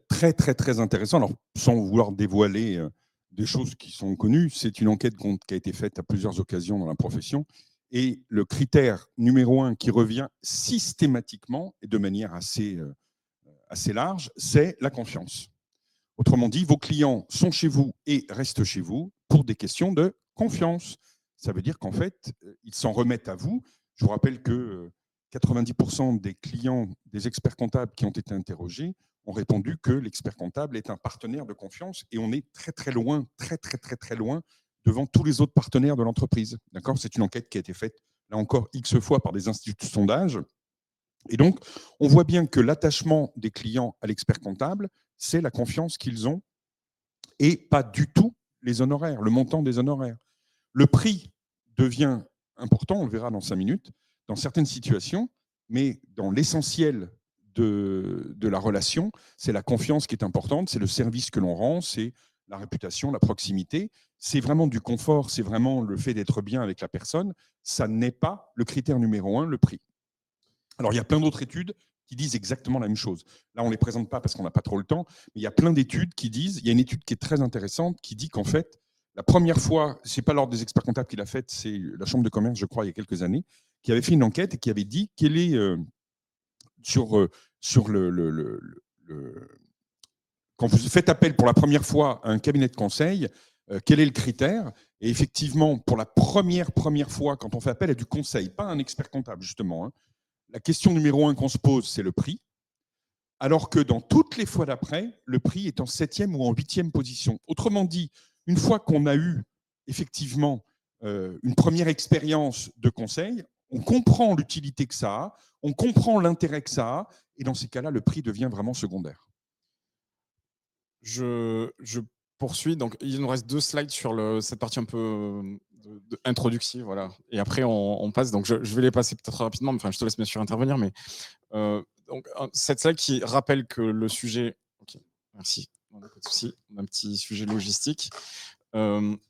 très, très, très intéressant. Alors, sans vouloir dévoiler des choses qui sont connues, c'est une enquête qui a été faite à plusieurs occasions dans la profession. Et le critère numéro 1 qui revient systématiquement et de manière assez large, c'est la confiance. Autrement dit, vos clients sont chez vous et restent chez vous pour des questions de confiance. Ça veut dire qu'en fait, ils s'en remettent à vous. Je vous rappelle que 90% des clients des experts comptables qui ont été interrogés ont répondu que l'expert comptable est un partenaire de confiance et on est très très loin, très très très très loin devant tous les autres partenaires de l'entreprise. D'accord ? C'est une enquête qui a été faite là encore X fois par des instituts de sondage. Et donc, on voit bien que l'attachement des clients à l'expert comptable, c'est la confiance qu'ils ont et pas du tout les honoraires, le montant des honoraires. Le prix devient important, on le verra dans 5 minutes, dans certaines situations, mais dans l'essentiel de la relation, c'est la confiance qui est importante, c'est le service que l'on rend, c'est la réputation, la proximité, c'est vraiment du confort, c'est vraiment le fait d'être bien avec la personne, ça n'est pas le critère numéro 1, le prix. Alors, il y a plein d'autres études qui disent exactement la même chose. Là, on ne les présente pas parce qu'on n'a pas trop le temps, mais il y a plein d'études qui disent, il y a une étude qui est très intéressante qui dit qu'en fait, la première fois, ce n'est pas l'ordre des experts comptables qui l'a faite, c'est la Chambre de commerce, je crois, il y a quelques années, qui avait fait une enquête et qui avait dit quel est sur quand vous faites appel pour la première fois à un cabinet de conseil, quel est le critère? Et effectivement, pour la première fois, quand on fait appel à du conseil, pas un expert comptable justement, hein, la question numéro 1 qu'on se pose, c'est le prix, alors que dans toutes les fois d'après, le prix est en 7e ou en 8e position. Autrement dit, une fois qu'on a eu effectivement une première expérience de conseil, on comprend l'utilité que ça a, on comprend l'intérêt que ça a, et dans ces cas-là, le prix devient vraiment secondaire. Je poursuis. Donc, il nous reste 2 slides sur cette partie un peu introductive, voilà. Et après, on passe. Donc, je vais les passer peut-être rapidement. Enfin, je te laisse bien sûr intervenir, mais donc cette slide qui rappelle que le sujet. Ok, merci. Pas de souci. On a un petit sujet logistique.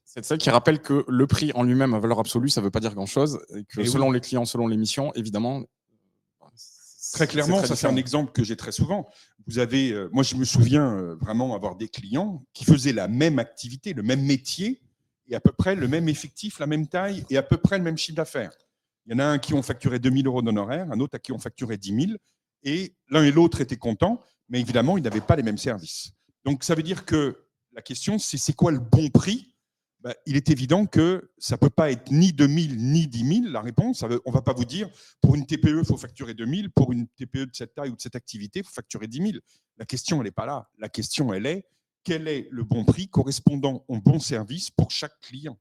Cette slide qui rappelle que le prix en lui-même à valeur absolue, ça ne veut pas dire grand-chose, et que selon les clients, selon les missions, évidemment. Très clairement, ça c'est un exemple que j'ai très souvent. Vous avez, moi je me souviens vraiment avoir des clients qui faisaient la même activité, le même métier, et à peu près le même effectif, la même taille, et à peu près le même chiffre d'affaires. Il y en a un qui ont facturé 2 000 € d'honoraires, un autre à qui ont facturé 10 000, et l'un et l'autre étaient contents, mais évidemment, ils n'avaient pas les mêmes services. Donc ça veut dire que la question, c'est quoi le bon prix? Ben, il est évident que ça ne peut pas être ni 2 000 ni 10 000, la réponse. On ne va pas vous dire, pour une TPE, il faut facturer 2 000, pour une TPE de cette taille ou de cette activité, il faut facturer 10 000. La question, elle n'est pas là. La question, elle est, quel est le bon prix correspondant au bon service pour chaque client?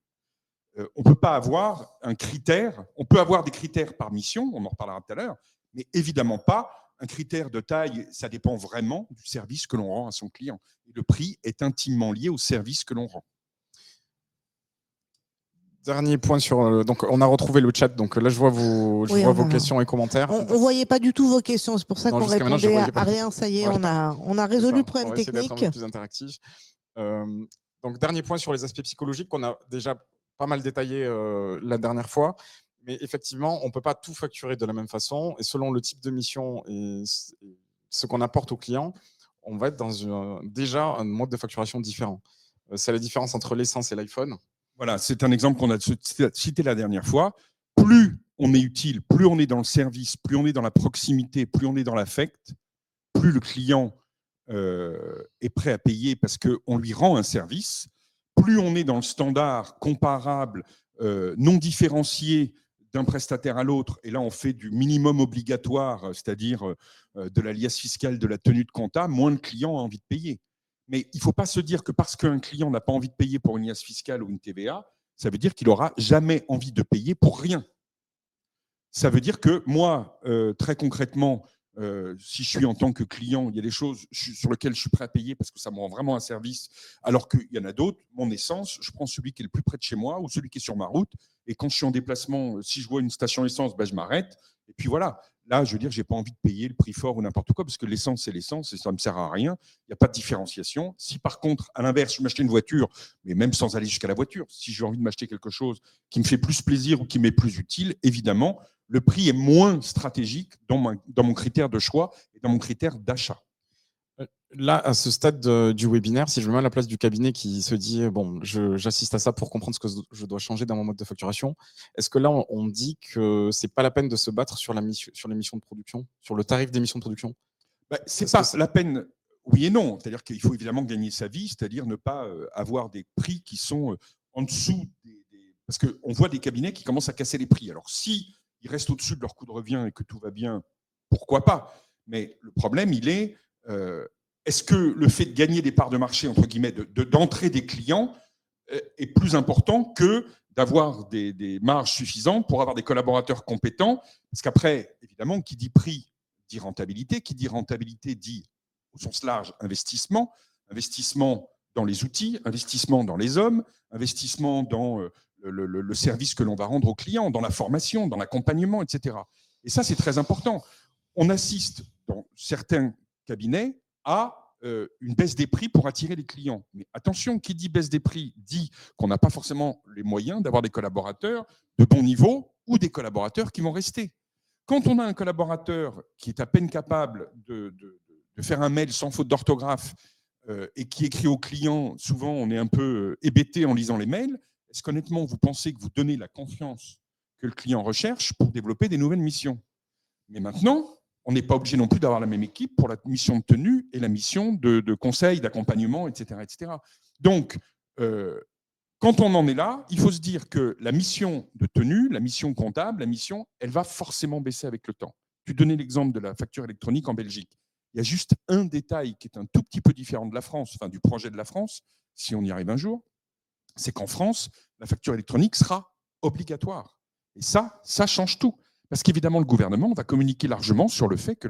on ne peut pas avoir un critère. On peut avoir des critères par mission, on en reparlera tout à l'heure, mais évidemment pas un critère de taille. Ça dépend vraiment du service que l'on rend à son client. Et le prix est intimement lié au service que l'on rend. Dernier point sur. Donc, on a retrouvé le chat. Donc là, je vois vos questions et commentaires. On ne voyait pas du tout vos questions. C'est pour ça qu'on répondait à rien. Ça y est, voilà. on a résolu le problème technique. On va essayer d'être un peu plus interactif. Donc, dernier point sur les aspects psychologiques qu'on a déjà pas mal détaillé la dernière fois. Mais effectivement, on ne peut pas tout facturer de la même façon. Et selon le type de mission et ce qu'on apporte au client, on va être dans déjà un mode de facturation différent. C'est la différence entre l'essence et l'iPhone. Voilà, c'est un exemple qu'on a cité la dernière fois. Plus on est utile, plus on est dans le service, plus on est dans la proximité, plus on est dans l'affect, plus le client est prêt à payer parce qu'on lui rend un service. Plus on est dans le standard comparable, non différencié d'un prestataire à l'autre, et là on fait du minimum obligatoire, c'est-à-dire de la liasse fiscale, de la tenue de compta, moins le client a envie de payer. Mais il ne faut pas se dire que parce qu'un client n'a pas envie de payer pour une liasse fiscale ou une TVA, ça veut dire qu'il n'aura jamais envie de payer pour rien. Ça veut dire que moi, très concrètement, si je suis en tant que client, il y a des choses sur lesquelles je suis prêt à payer parce que ça me rend vraiment un service, alors qu'il y en a d'autres. Mon essence, je prends celui qui est le plus près de chez moi ou celui qui est sur ma route. Et quand je suis en déplacement, si je vois une station essence, je m'arrête. Et puis voilà. Là, je veux dire, je n'ai pas envie de payer le prix fort ou n'importe quoi parce que l'essence, c'est l'essence et ça ne me sert à rien. Il n'y a pas de différenciation. Si par contre, à l'inverse, je m'achète une voiture, mais même sans aller jusqu'à la voiture, si j'ai envie de m'acheter quelque chose qui me fait plus plaisir ou qui m'est plus utile, évidemment, le prix est moins stratégique dans mon critère de choix et dans mon critère d'achat. Là, à ce stade du webinaire, si je me mets à la place du cabinet qui se dit bon, j'assiste à ça pour comprendre ce que je dois changer dans mon mode de facturation, est-ce que là, on dit que c'est pas la peine de se battre sur les missions de production, sur le tarif des missions de production? C'est pas la peine, oui et non. C'est-à-dire qu'il faut évidemment gagner sa vie, c'est-à-dire ne pas avoir des prix qui sont en dessous parce qu'on voit des cabinets qui commencent à casser les prix. Alors, si ils restent au-dessus de leur coût de revient et que tout va bien, pourquoi pas? Mais le problème, il est est-ce que le fait de gagner des parts de marché, entre guillemets, d'entrer des clients est plus important que d'avoir des marges suffisantes pour avoir des collaborateurs compétents? Parce qu'après, évidemment, qui dit prix dit rentabilité. Qui dit rentabilité dit, au sens large, investissement. Investissement dans les outils, investissement dans les hommes, investissement dans le service que l'on va rendre aux clients, dans la formation, dans l'accompagnement, etc. Et ça, c'est très important. On assiste dans certains cabinets à une baisse des prix pour attirer les clients. Mais attention, qui dit baisse des prix dit qu'on n'a pas forcément les moyens d'avoir des collaborateurs de bon niveau ou des collaborateurs qui vont rester. Quand on a un collaborateur qui est à peine capable de faire un mail sans faute d'orthographe et qui écrit au client, souvent on est un peu hébété en lisant les mails, est-ce qu'honnêtement vous pensez que vous donnez la confiance que le client recherche pour développer des nouvelles missions? Mais maintenant, on n'est pas obligé non plus d'avoir la même équipe pour la mission de tenue et la mission de conseil, d'accompagnement, etc., etc. Donc, quand on en est là, il faut se dire que la mission de tenue, la mission comptable, la mission, elle va forcément baisser avec le temps. Tu donnais l'exemple de la facture électronique en Belgique. Il y a juste un détail qui est un tout petit peu différent de la France, enfin du projet de la France, si on y arrive un jour, c'est qu'en France, la facture électronique sera obligatoire. Et ça change tout. Parce qu'évidemment, le gouvernement va communiquer largement sur le fait que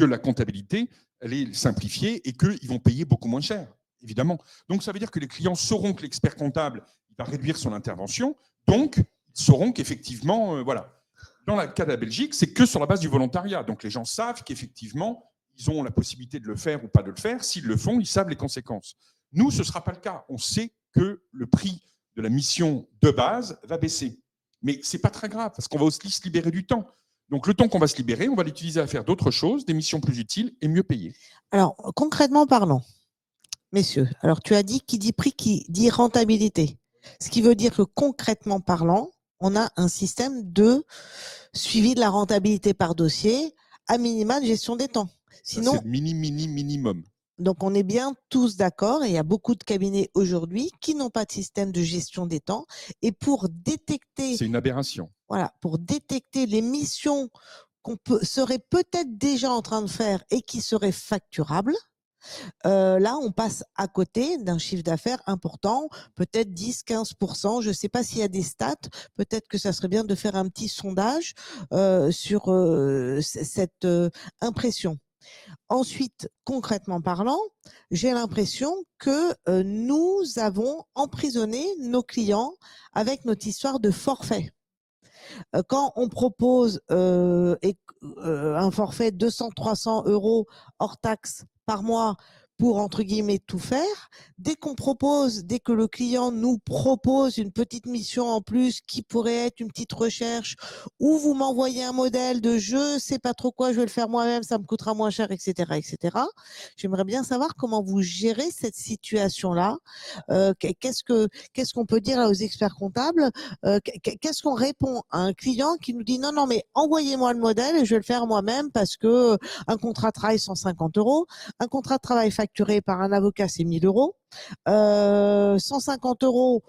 la comptabilité, elle est simplifiée et qu'ils vont payer beaucoup moins cher, évidemment. Donc, ça veut dire que les clients sauront que l'expert comptable va réduire son intervention. Donc, ils sauront qu'effectivement, voilà. Dans le cas de la Belgique, c'est que sur la base du volontariat. Donc, les gens savent qu'effectivement, ils ont la possibilité de le faire ou pas de le faire. S'ils le font, ils savent les conséquences. Nous, ce ne sera pas le cas. On sait que le prix de la mission de base va baisser. Mais ce n'est pas très grave, parce qu'on va aussi se libérer du temps. Donc, le temps qu'on va se libérer, on va l'utiliser à faire d'autres choses, des missions plus utiles et mieux payées. Alors, concrètement parlant, messieurs, alors tu as dit qui dit prix, qui dit rentabilité. Ce qui veut dire que concrètement parlant, on a un système de suivi de la rentabilité par dossier, à minima de gestion des temps. Sinon, c'est minimum. Donc, on est bien tous d'accord, et il y a beaucoup de cabinets aujourd'hui qui n'ont pas de système de gestion des temps. Et pour détecter… C'est une aberration. Voilà, pour détecter les missions qu'on serait peut-être déjà en train de faire et qui seraient facturables, Là, on passe à côté d'un chiffre d'affaires important, peut-être 10-15%. Je ne sais pas s'il y a des stats. Peut-être que ça serait bien de faire un petit sondage sur cette impression. Ensuite, concrètement parlant, j'ai l'impression que nous avons emprisonné nos clients avec notre histoire de forfait. Quand on propose un forfait 200-300 € hors taxe par mois pour, entre guillemets, tout faire, dès que le client nous propose une petite mission en plus qui pourrait être une petite recherche, ou vous m'envoyez un modèle de je sais pas trop quoi, je vais le faire moi-même, ça me coûtera moins cher, etc. J'aimerais bien savoir comment vous gérez cette situation-là. Qu'est-ce qu'on peut dire là aux experts comptables? Qu'est-ce qu'on répond à un client qui nous dit non, mais envoyez-moi le modèle et je vais le faire moi-même parce que un contrat de travail 150 €, un contrat de travail facturé par un avocat c'est 1000 €, 150 €,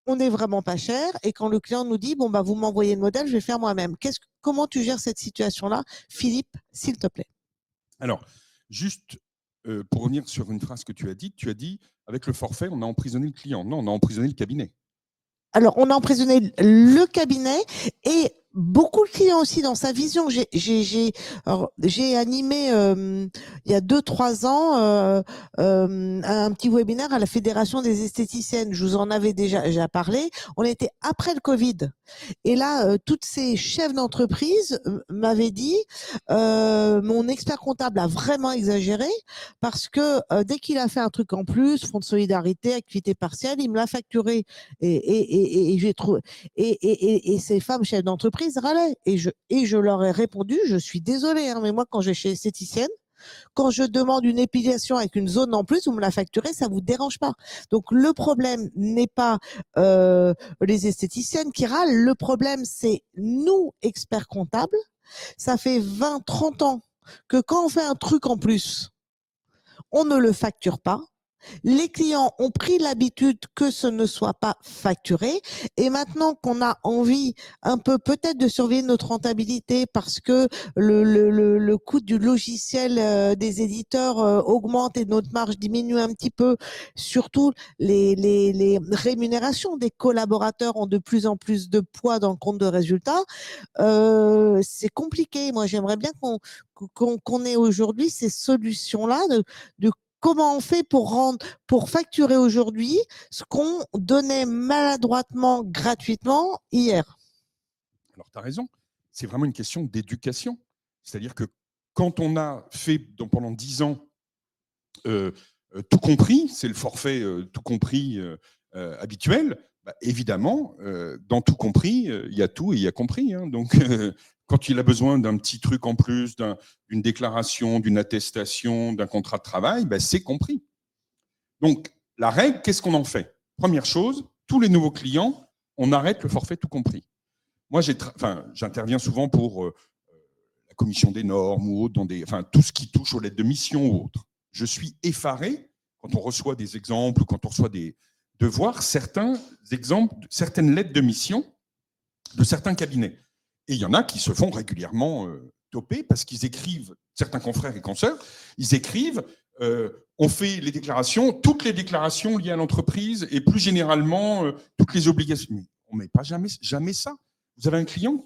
on n'est vraiment pas cher. Et quand le client nous dit bon bah vous m'envoyez le modèle, je vais le faire moi-même. Comment tu gères cette situation-là, Philippe, s'il te plaît? Alors, juste pour revenir sur une phrase que tu as dit avec le forfait, on a emprisonné le client. Non, on a emprisonné le cabinet. Alors, on a emprisonné le cabinet et beaucoup de clients aussi dans sa vision. J'ai animé il y a 2-3 ans un petit webinaire à la Fédération des esthéticiennes. Je vous en avais déjà parlé. On était après le Covid. Et là, toutes ces chefs d'entreprise m'avaient dit mon expert comptable a vraiment exagéré parce que dès qu'il a fait un truc en plus, fonds de solidarité, activité partielle, il me l'a facturé. Et j'ai trouvé et ces femmes chefs d'entreprise râlaient. Et je leur ai répondu, je suis désolée, hein, mais moi quand je vais chez l'esthéticienne, quand je demande une épilation avec une zone en plus, vous me la facturez, ça vous dérange pas. Donc le problème n'est pas les esthéticiennes qui râlent, le problème c'est nous, experts comptables. Ça fait 20-30 ans que quand on fait un truc en plus, on ne le facture pas. Les clients ont pris l'habitude que ce ne soit pas facturé. Et maintenant qu'on a envie un peu peut-être de surveiller notre rentabilité parce que le coût du logiciel des éditeurs augmente et notre marge diminue un petit peu, surtout les rémunérations des collaborateurs ont de plus en plus de poids dans le compte de résultat. C'est compliqué. Moi, j'aimerais bien qu'on ait aujourd'hui ces solutions-là de comment on fait pour facturer aujourd'hui ce qu'on donnait maladroitement, gratuitement hier. Alors, tu as raison. C'est vraiment une question d'éducation. C'est-à-dire que quand on a fait pendant 10 ans tout compris, c'est le forfait tout compris habituel, bah, évidemment, dans tout compris, il y a tout et il y a compris. Hein. Donc, quand il a besoin d'un petit truc en plus, d'une déclaration, d'une attestation, d'un contrat de travail, bah, c'est compris. Donc, la règle, qu'est-ce qu'on en fait? Première chose, tous les nouveaux clients, on arrête le forfait tout compris. Moi, j'interviens souvent pour la commission des normes ou autre, tout ce qui touche aux lettres de mission ou autre. Je suis effaré quand on reçoit des exemples ou quand on reçoit de voir certains exemples, certaines lettres de mission de certains cabinets. Et il y en a qui se font régulièrement toper parce qu'ils écrivent, certains confrères et consoeurs, ils écrivent on fait les déclarations, toutes les déclarations liées à l'entreprise et plus généralement toutes les obligations. Mais on ne met pas jamais ça. Vous avez un client,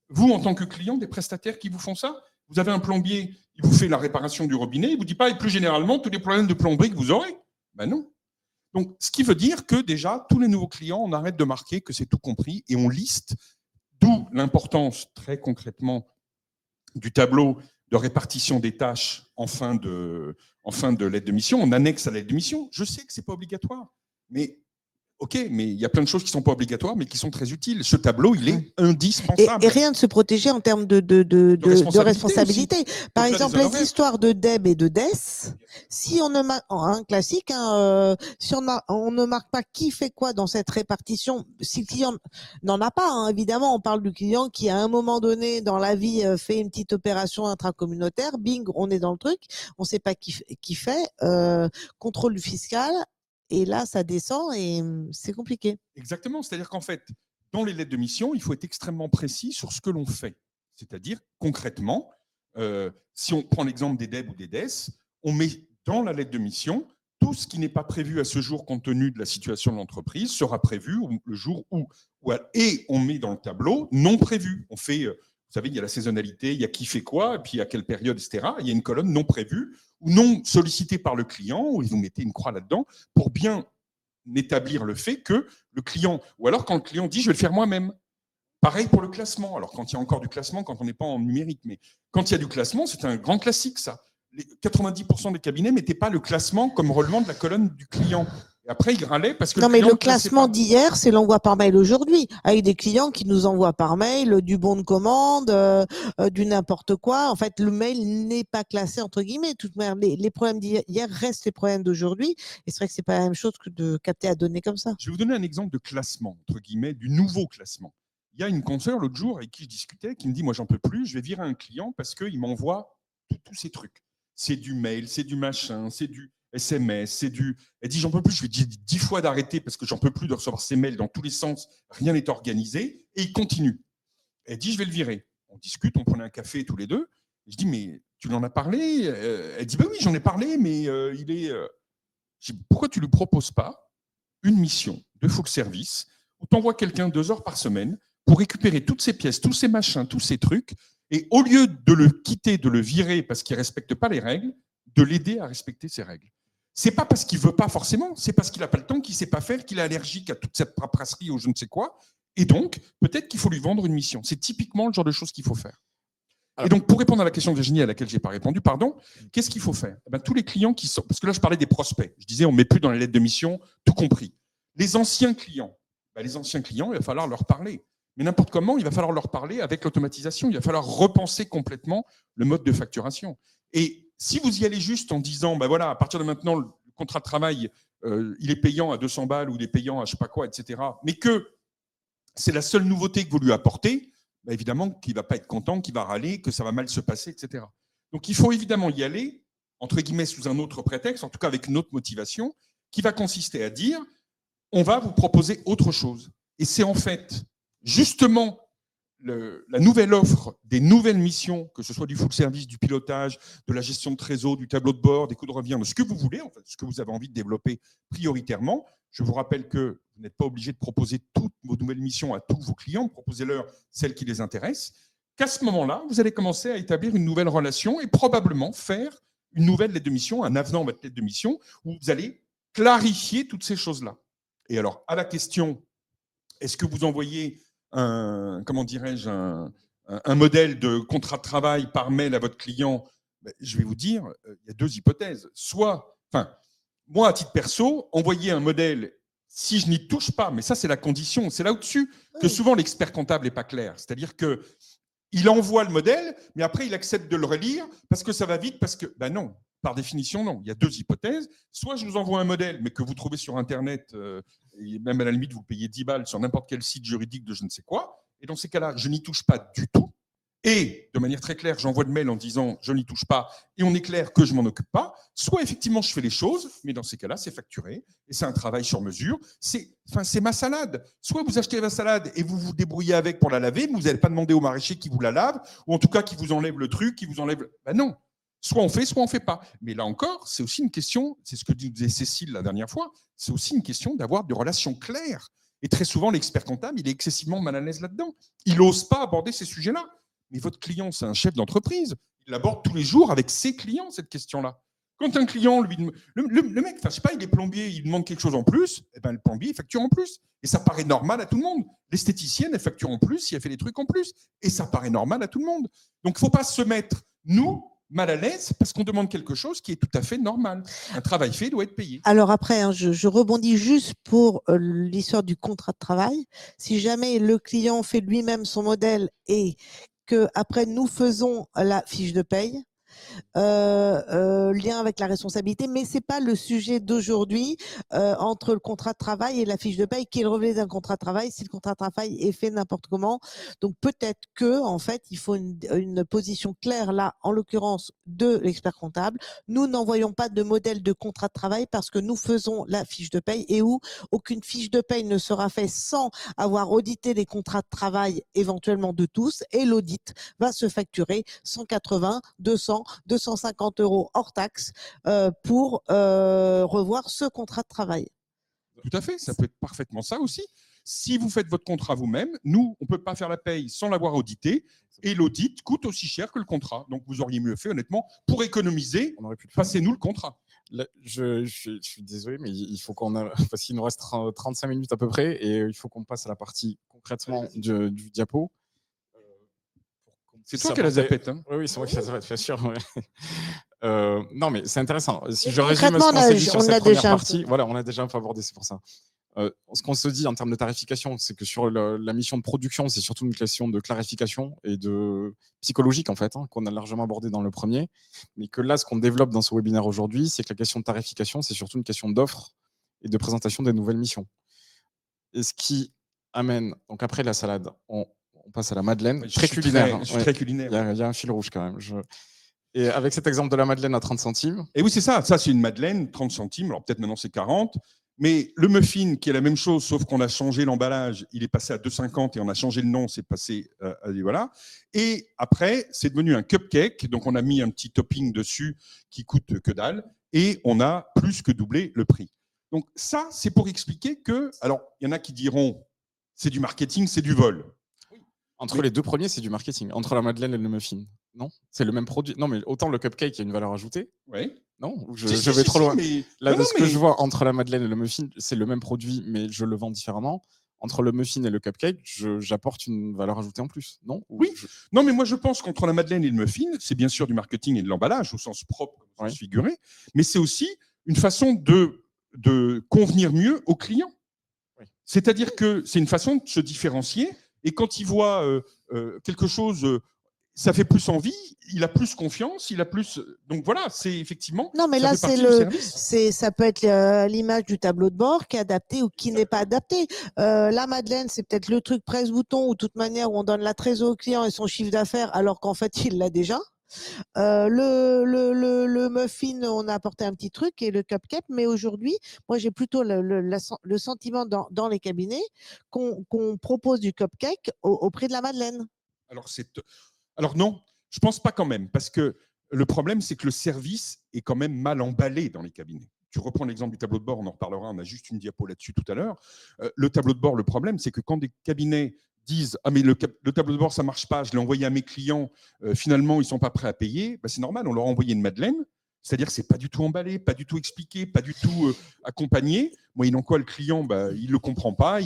vous en tant que client, des prestataires qui vous font ça. Vous avez un plombier, il vous fait la réparation du robinet, il ne vous dit pas, et plus généralement, tous les problèmes de plomberie que vous aurez. Ben non. Donc, ce qui veut dire que déjà, tous les nouveaux clients, on arrête de marquer que c'est tout compris et on liste, d'où l'importance, très concrètement, du tableau de répartition des tâches en fin de lettre de mission. On annexe à la lettre de mission. Je sais que ce n'est pas obligatoire, mais OK, mais il y a plein de choses qui ne sont pas obligatoires, mais qui sont très utiles. Ce tableau, il est indispensable. Et rien de se protéger en termes de responsabilité. Par exemple, les histoires de DEB et de DES, si on ne marque, un classique, si on ne marque pas qui fait quoi dans cette répartition, si le client n'en a pas, hein, évidemment, on parle du client qui, à un moment donné dans la vie, fait une petite opération intracommunautaire, bing, on est dans le truc, on ne sait pas qui fait, contrôle fiscal. Et là, ça descend et c'est compliqué. Exactement. C'est-à-dire qu'en fait, dans les lettres de mission, il faut être extrêmement précis sur ce que l'on fait. C'est-à-dire, concrètement, si on prend l'exemple des DEB ou des DES, on met dans la lettre de mission, tout ce qui n'est pas prévu à ce jour compte tenu de la situation de l'entreprise sera prévu le jour où. Et on met dans le tableau non prévu. On fait, vous savez, il y a la saisonnalité, il y a qui fait quoi, et puis à quelle période, etc. Il y a une colonne non prévue ou non sollicitée par le client, où vous mettez une croix là-dedans pour bien établir le fait que le client, ou alors quand le client dit je vais le faire moi-même. Pareil pour le classement. Alors quand il y a encore du classement, quand on n'est pas en numérique, mais quand il y a du classement, c'est un grand classique ça. Les 90% des cabinets ne mettaient pas le classement comme relevant de la colonne du client. Et après, ils râlaient parce que non, mais le classait classement pas. d'hier, c'est l'envoi par mail aujourd'hui, avec des clients qui nous envoient par mail du bon de commande, du n'importe quoi. En fait, le mail n'est pas classé entre guillemets. De toute manière, les problèmes d'hier restent les problèmes d'aujourd'hui. Et c'est vrai que c'est pas la même chose que de capter à donner comme ça. Je vais vous donner un exemple de classement, entre guillemets, du nouveau classement. Il y a une consoeur l'autre jour avec qui je discutais qui me dit, moi, j'en peux plus, je vais virer un client parce qu'il m'envoie tous ces trucs. C'est du mail, c'est du machin, c'est du SMS, c'est du... Elle dit, j'en peux plus, je lui dis 10 fois d'arrêter parce que j'en peux plus de recevoir ces mails dans tous les sens, rien n'est organisé, et il continue. Elle dit, je vais le virer. On discute, on prenait un café tous les deux. Je dis, mais tu l'en as parlé? Elle dit, oui, j'en ai parlé, mais il est... Je dis, pourquoi tu ne lui proposes pas une mission de full service où tu envoies quelqu'un 2 heures par semaine pour récupérer toutes ces pièces, tous ces machins, tous ces trucs, et au lieu de le quitter, de le virer parce qu'il ne respecte pas les règles, de l'aider à respecter ces règles. C'est pas parce qu'il veut pas forcément, c'est parce qu'il n'a pas le temps, qu'il ne sait pas faire, qu'il est allergique à toute cette paperasserie ou je ne sais quoi. Et donc, peut-être qu'il faut lui vendre une mission. C'est typiquement le genre de choses qu'il faut faire. Et donc, pour répondre à la question de Virginie à laquelle je n'ai pas répondu, qu'est-ce qu'il faut faire? Tous les clients qui sont... Parce que là, je parlais des prospects. Je disais, on ne met plus dans les lettres de mission, tout compris. Les anciens clients, il va falloir leur parler. Mais n'importe comment, il va falloir leur parler avec l'automatisation. Il va falloir repenser complètement le mode de facturation. Et si vous y allez juste en disant, voilà, à partir de maintenant, le contrat de travail, il est payant à 200 balles ou il est payant à je ne sais pas quoi, etc., mais que c'est la seule nouveauté que vous lui apportez, évidemment qu'il ne va pas être content, qu'il va râler, que ça va mal se passer, etc. Donc il faut évidemment y aller, entre guillemets, sous un autre prétexte, en tout cas avec une autre motivation, qui va consister à dire, on va vous proposer autre chose. Et c'est en fait justement la nouvelle offre des nouvelles missions, que ce soit du full service, du pilotage, de la gestion de trésor, du tableau de bord, des coûts de revient, de ce que vous voulez, en fait, ce que vous avez envie de développer prioritairement. Je vous rappelle que vous n'êtes pas obligé de proposer toutes vos nouvelles missions à tous vos clients, proposez-leur celles qui les intéressent, qu'à ce moment-là, vous allez commencer à établir une nouvelle relation et probablement faire une nouvelle lettre de mission, un avenant à votre lettre de mission, où vous allez clarifier toutes ces choses-là. Et alors, à la question, est-ce que vous envoyez un modèle de contrat de travail par mail à votre client? Je vais vous dire, il y a 2 hypothèses. Soit, moi, à titre perso, envoyer un modèle, si je n'y touche pas, mais ça, c'est la condition, c'est là au-dessus que souvent l'expert comptable n'est pas clair. C'est-à-dire qu'il envoie le modèle, mais après, il accepte de le relire parce que ça va vite, parce que, non, par définition, non. Il y a 2 hypothèses. Soit je vous envoie un modèle, mais que vous trouvez sur Internet, et même à la limite, vous payez 10 balles sur n'importe quel site juridique de je ne sais quoi, et dans ces cas-là, je n'y touche pas du tout. Et de manière très claire, j'envoie le mail en disant je n'y touche pas et on est clair que je ne m'en occupe pas. Soit effectivement je fais les choses, mais dans ces cas-là, c'est facturé et c'est un travail sur mesure. C'est ma salade. Soit vous achetez ma salade et vous vous débrouillez avec pour la laver, mais vous n'allez pas demander au maraîcher qui vous la lave ou en tout cas qui vous enlève le truc, qui vous enlève. Non. Soit on fait pas. Mais là encore, c'est aussi une question, c'est ce que disait Cécile la dernière fois, c'est aussi une question d'avoir des relations claires. Et très souvent, l'expert comptable, il est excessivement mal à l'aise là-dedans. Il n'ose pas aborder ces sujets-là. Mais votre client, c'est un chef d'entreprise. Il l'aborde tous les jours avec ses clients, cette question-là. Quand un client, lui, le mec, je sais pas, il est plombier, il demande quelque chose en plus, le plombier, il facture en plus. Et ça paraît normal à tout le monde. L'esthéticienne, elle facture en plus si elle fait des trucs en plus. Et ça paraît normal à tout le monde. Donc, il ne faut pas se mettre, nous, mal à l'aise parce qu'on demande quelque chose qui est tout à fait normal. Un travail fait doit être payé. Alors après, je rebondis juste pour l'histoire du contrat de travail. Si jamais le client fait lui-même son modèle et que après nous faisons la fiche de paye, lien avec la responsabilité, mais c'est pas le sujet d'aujourd'hui entre le contrat de travail et la fiche de paye qui est le relevé d'un contrat de travail si le contrat de travail est fait n'importe comment. Donc peut-être que en fait il faut une position claire là, en l'occurrence de l'expert comptable. Nous n'envoyons pas de modèle de contrat de travail parce que nous faisons la fiche de paye et où aucune fiche de paye ne sera faite sans avoir audité les contrats de travail éventuellement de tous et l'audit va se facturer 180, 200, 250 € hors taxe pour revoir ce contrat de travail. Tout à fait, ça peut être parfaitement ça aussi. Si vous faites votre contrat vous-même, nous, on ne peut pas faire la paye sans l'avoir audité. Et l'audit coûte aussi cher que le contrat. Donc, vous auriez mieux fait, honnêtement, pour économiser, passez-nous le contrat. Là, je suis désolé, mais il faut qu'on a, parce qu'il nous reste 35 minutes à peu près, et il faut qu'on passe à la partie concrètement du diapo. C'est toi qui as la zapette. Hein. Oui, c'est moi qui ai la zapette, bien sûr. Ouais. Non, mais c'est intéressant. Si je résume concrètement, ce qu'on s'est dit sur on cette a première déjà partie, voilà, on a déjà un peu abordé, c'est pour ça. Ce qu'on se dit en termes de tarification, c'est que sur la mission de production, c'est surtout une question de clarification et de psychologique, en fait, qu'on a largement abordé dans le premier. Mais que là, ce qu'on développe dans ce webinaire aujourd'hui, c'est que la question de tarification, c'est surtout une question d'offre et de présentation des nouvelles missions. Et ce qui amène, donc après la salade, on passe à la madeleine. Je suis très culinaire. Il y a un fil rouge quand même. Et avec cet exemple de la madeleine à 30 centimes. Et oui, c'est ça. Ça, c'est une madeleine, 30 centimes. Alors peut-être maintenant, c'est 40. Mais le muffin, qui est la même chose, sauf qu'on a changé l'emballage, il est passé à 2,50 et on a changé le nom, c'est passé voilà. Et après, c'est devenu un cupcake. Donc, on a mis un petit topping dessus qui coûte que dalle. Et on a plus que doublé le prix. Donc, ça, c'est pour expliquer que... Alors, il y en a qui diront, c'est du marketing, c'est du vol. Entre les deux premiers, c'est du marketing. Entre la madeleine et le muffin. Non, c'est le même produit. Non, mais autant le cupcake, il y a une valeur ajoutée. Oui. Non, je vais trop loin. Là, de ce que je vois entre la madeleine et le muffin, c'est le même produit, mais je le vends différemment. Entre le muffin et le cupcake, j'apporte une valeur ajoutée en plus. Non. Oui. Non, mais moi, je pense qu'entre la madeleine et le muffin, c'est bien sûr du marketing et de l'emballage, au sens propre, comme se figurer, mais c'est aussi une façon de convenir mieux aux clients. Oui. C'est-à-dire que c'est une façon de se différencier. Et quand il voit quelque chose, ça fait plus envie, il a plus confiance, il a plus. Donc voilà, c'est effectivement. Non, mais là, ça peut être l'image du tableau de bord qui est adapté ou qui n'est pas adapté. La madeleine, c'est peut-être le truc presse-bouton ou de toute manière où on donne la trésor au client et son chiffre d'affaires alors qu'en fait, il l'a déjà. Le muffin, on a apporté un petit truc et le cupcake, mais aujourd'hui, moi j'ai plutôt le sentiment dans les cabinets qu'on propose du cupcake au prix de la madeleine. Alors non, je pense pas quand même, parce que le problème c'est que le service est quand même mal emballé dans les cabinets. Tu reprends l'exemple du tableau de bord, on en reparlera, on a juste une diapo là-dessus tout à l'heure. Le tableau de bord, le problème c'est que quand des cabinets disent « Ah mais le tableau de bord ça marche pas, je l'ai envoyé à mes clients, finalement ils sont pas prêts à payer », c'est normal, on leur a envoyé une madeleine, c'est-à-dire que c'est pas du tout emballé, pas du tout expliqué, pas du tout accompagné. Moyennant quoi le client, il le comprend pas,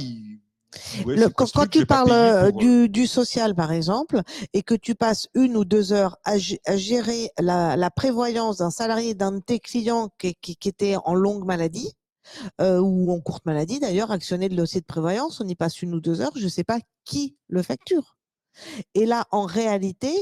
quand tu parles du social, par exemple, et que tu passes 1 ou 2 heures à gérer la prévoyance d'un salarié, d'un de tes clients qui était en longue maladie, ou en courte maladie d'ailleurs, actionné de dossier de prévoyance, on y passe 1 ou 2 heures, je ne sais pas qui le facture. Et là, en réalité,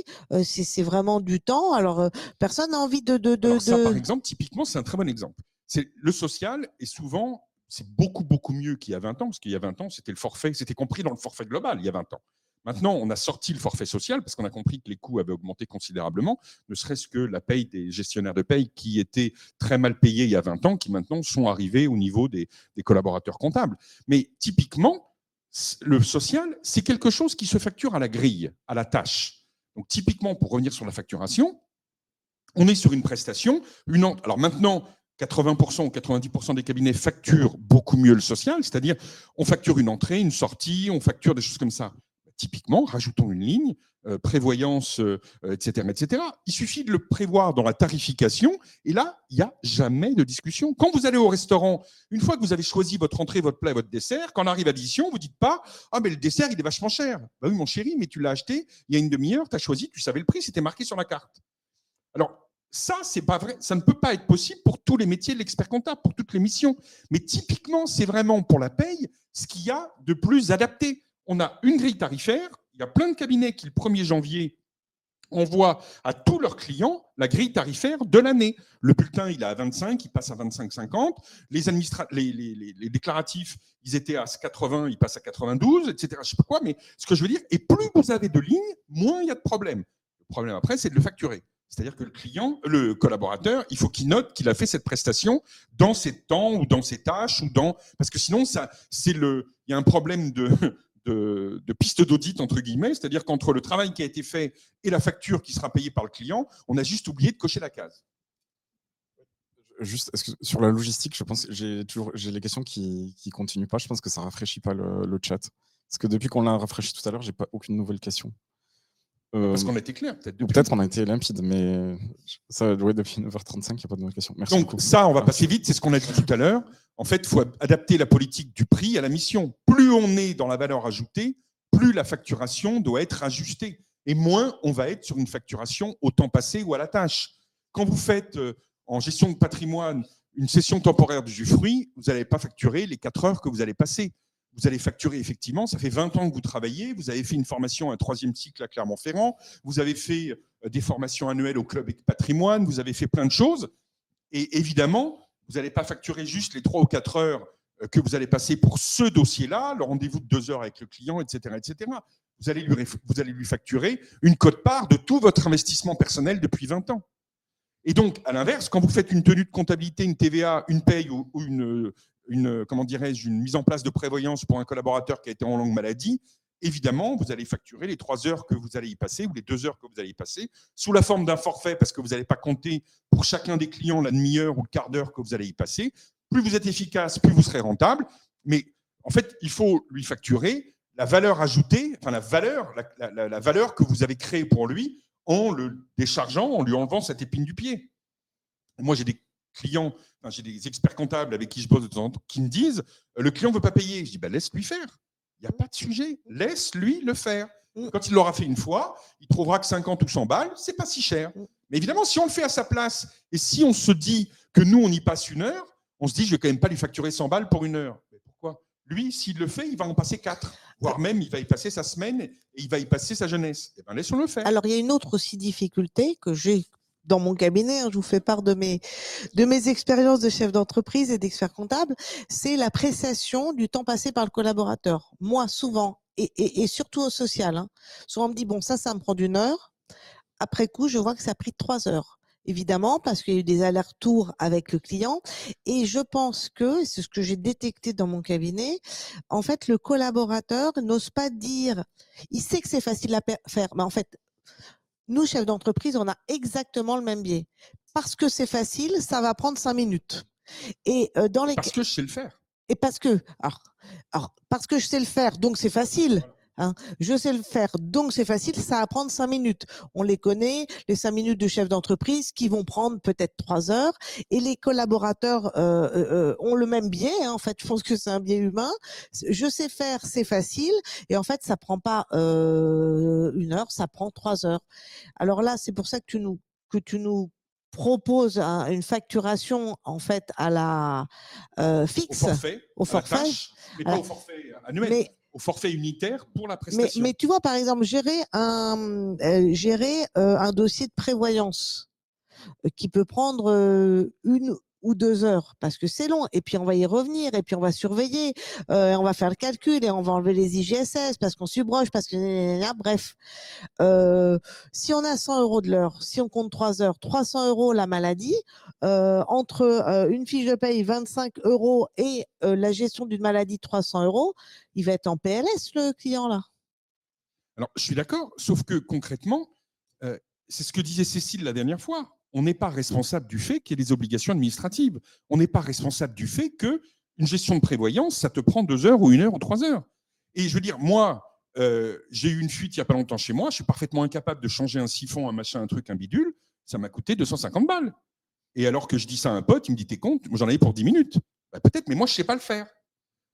c'est vraiment du temps. Alors, personne n'a envie de... Ça, par exemple, typiquement, c'est un très bon exemple. Le social est souvent... C'est beaucoup, beaucoup mieux qu'il y a 20 ans, parce qu'il y a 20 ans, c'était le forfait, c'était compris dans le forfait global, il y a 20 ans. Maintenant, on a sorti le forfait social parce qu'on a compris que les coûts avaient augmenté considérablement, ne serait-ce que la paye des gestionnaires de paye qui étaient très mal payés il y a 20 ans, qui maintenant sont arrivés au niveau des collaborateurs comptables. Mais typiquement, le social, c'est quelque chose qui se facture à la grille, à la tâche. Donc typiquement, pour revenir sur la facturation, on est sur une prestation. Alors maintenant, 80% ou 90% des cabinets facturent beaucoup mieux le social, c'est-à-dire on facture une entrée, une sortie, on facture des choses comme ça. Typiquement, rajoutons une ligne, prévoyance, etc., etc. Il suffit de le prévoir dans la tarification et là, il n'y a jamais de discussion. Quand vous allez au restaurant, une fois que vous avez choisi votre entrée, votre plat et votre dessert, quand on arrive à l'addition, vous ne dites pas « Ah, mais le dessert, il est vachement cher. » Bah oui, mon chéri, mais tu l'as acheté il y a une demi-heure, tu as choisi, tu savais le prix, c'était marqué sur la carte. Alors, ça, c'est pas vrai. Ça ne peut pas être possible pour tous les métiers de l'expert comptable, pour toutes les missions. Mais typiquement, c'est vraiment pour la paye ce qu'il y a de plus adapté. On a une grille tarifaire. Il y a plein de cabinets qui, le 1er janvier, envoient à tous leurs clients la grille tarifaire de l'année. Le bulletin, il est à 25, il passe à 25,50. Les déclaratifs, ils étaient à 80, ils passent à 92, etc. Je ne sais pas quoi, mais ce que je veux dire, et plus vous avez de lignes, moins il y a de problèmes. Le problème après, c'est de le facturer. C'est-à-dire que le collaborateur, il faut qu'il note qu'il a fait cette prestation dans ses temps ou dans ses tâches parce que sinon il y a un problème de piste d'audit, entre guillemets, c'est-à-dire qu'entre le travail qui a été fait et la facture qui sera payée par le client, on a juste oublié de cocher la case. Juste, sur la logistique, je pense j'ai les questions qui continuent pas. Je pense que ça rafraîchit pas le chat. Parce que depuis qu'on l'a rafraîchi tout à l'heure, j'ai pas aucune nouvelle question. Parce qu'on a été clair, peut-être. Peut-être on a été limpide, mais ça doit être depuis 9h35, il n'y a pas de nouvelles questions. Merci Donc beaucoup. ça, on va passer vite, c'est ce qu'on a dit tout à l'heure. En fait, il faut adapter la politique du prix à la mission. Plus on est dans la valeur ajoutée, plus la facturation doit être ajustée. Et moins on va être sur une facturation au temps passé ou à la tâche. Quand vous faites en gestion de patrimoine une session temporaire d'usufruit, vous n'allez pas facturer les 4 heures que vous allez passer. Vous allez facturer effectivement, ça fait 20 ans que vous travaillez, vous avez fait une formation, un 3e cycle à Clermont-Ferrand, vous avez fait des formations annuelles au club patrimoine, vous avez fait plein de choses. Et évidemment, vous n'allez pas facturer juste les 3 ou 4 heures que vous allez passer pour ce dossier-là, le rendez-vous de 2 heures avec le client, etc. etc. Vous allez lui facturer une quote-part de tout votre investissement personnel depuis 20 ans. Et donc, à l'inverse, quand vous faites une tenue de comptabilité, une TVA, une paye ou une mise en place de prévoyance pour un collaborateur qui a été en longue maladie, évidemment, vous allez facturer les 3 heures que vous allez y passer ou les 2 heures que vous allez y passer sous la forme d'un forfait parce que vous n'allez pas compter pour chacun des clients la demi-heure ou le quart d'heure que vous allez y passer. Plus vous êtes efficace, plus vous serez rentable. Mais en fait, il faut lui facturer la valeur ajoutée, enfin la valeur que vous avez créée pour lui en le déchargeant, en lui enlevant cette épine du pied. Moi, j'ai des clients, j'ai des experts comptables avec qui je bosse de temps en temps qui me disent le client ne veut pas payer. Je dis laisse-lui faire. Il n'y a pas de sujet. Laisse-lui le faire. Quand il l'aura fait une fois, il trouvera que 50 ou 100 balles, c'est pas si cher. Mais évidemment, si on le fait à sa place et si on se dit que nous, on y passe 1 heure, on se dit je ne vais quand même pas lui facturer 100 balles pour 1 heure. Mais pourquoi ? Lui, s'il le fait, il va en passer 4. Voire même, il va y passer sa semaine et il va y passer sa jeunesse. Eh bien, laissons-le faire. Alors, il y a une autre aussi difficulté que j'ai dans mon cabinet, je vous fais part de mes expériences de chef d'entreprise et d'expert comptable, c'est l'appréciation du temps passé par le collaborateur. Moi, souvent, et surtout au social, souvent on me dit, bon, ça me prend 1 heure. Après coup, je vois que ça a pris 3 heures. Évidemment, parce qu'il y a eu des allers-retours avec le client. Et je pense que, c'est ce que j'ai détecté dans mon cabinet, en fait, le collaborateur n'ose pas dire, il sait que c'est facile à faire, mais en fait, nous, chefs d'entreprise, on a exactement le même biais. Parce que c'est facile, ça va prendre 5 minutes. Et parce que je sais le faire. Et parce que je sais le faire, donc c'est facile. Je sais le faire, donc c'est facile, ça va prendre 5 minutes. On les connaît, les 5 minutes de chef d'entreprise qui vont prendre peut-être 3 heures. Et les collaborateurs ont le même biais. En fait, je pense que c'est un biais humain. Je sais faire, c'est facile. Et en fait, ça prend pas 1 heure, ça prend 3 heures. Alors là, c'est pour ça que tu nous proposes une facturation en fait à la fixe, au forfait, à la tâche, mais pas au forfait annuel. Au forfait unitaire pour la prestation. Mais tu vois, par exemple, gérer un dossier de prévoyance qui peut prendre 1 ou 2 heures, parce que c'est long, et puis on va y revenir, et puis on va surveiller, on va faire le calcul, et on va enlever les IGSS, parce qu'on subroge, parce que... Bref, si on a 100 € de l'heure, si on compte 3 heures, 300 € la maladie, entre une fiche de paye 25 € et la gestion d'une maladie 300 €, il va être en PLS, le client, là. Alors, je suis d'accord, sauf que concrètement, c'est ce que disait Cécile la dernière fois, on n'est pas responsable du fait qu'il y ait des obligations administratives. On n'est pas responsable du fait qu'une gestion de prévoyance, ça te prend 2 heures ou 1 heure ou 3 heures. Et je veux dire, moi, j'ai eu une fuite il n'y a pas longtemps chez moi, je suis parfaitement incapable de changer un siphon, un machin, un truc, un bidule, ça m'a coûté 250 balles. Et alors que je dis ça à un pote, il me dit, t'es con, j'en avais pour 10 minutes. Peut-être, mais moi, je ne sais pas le faire.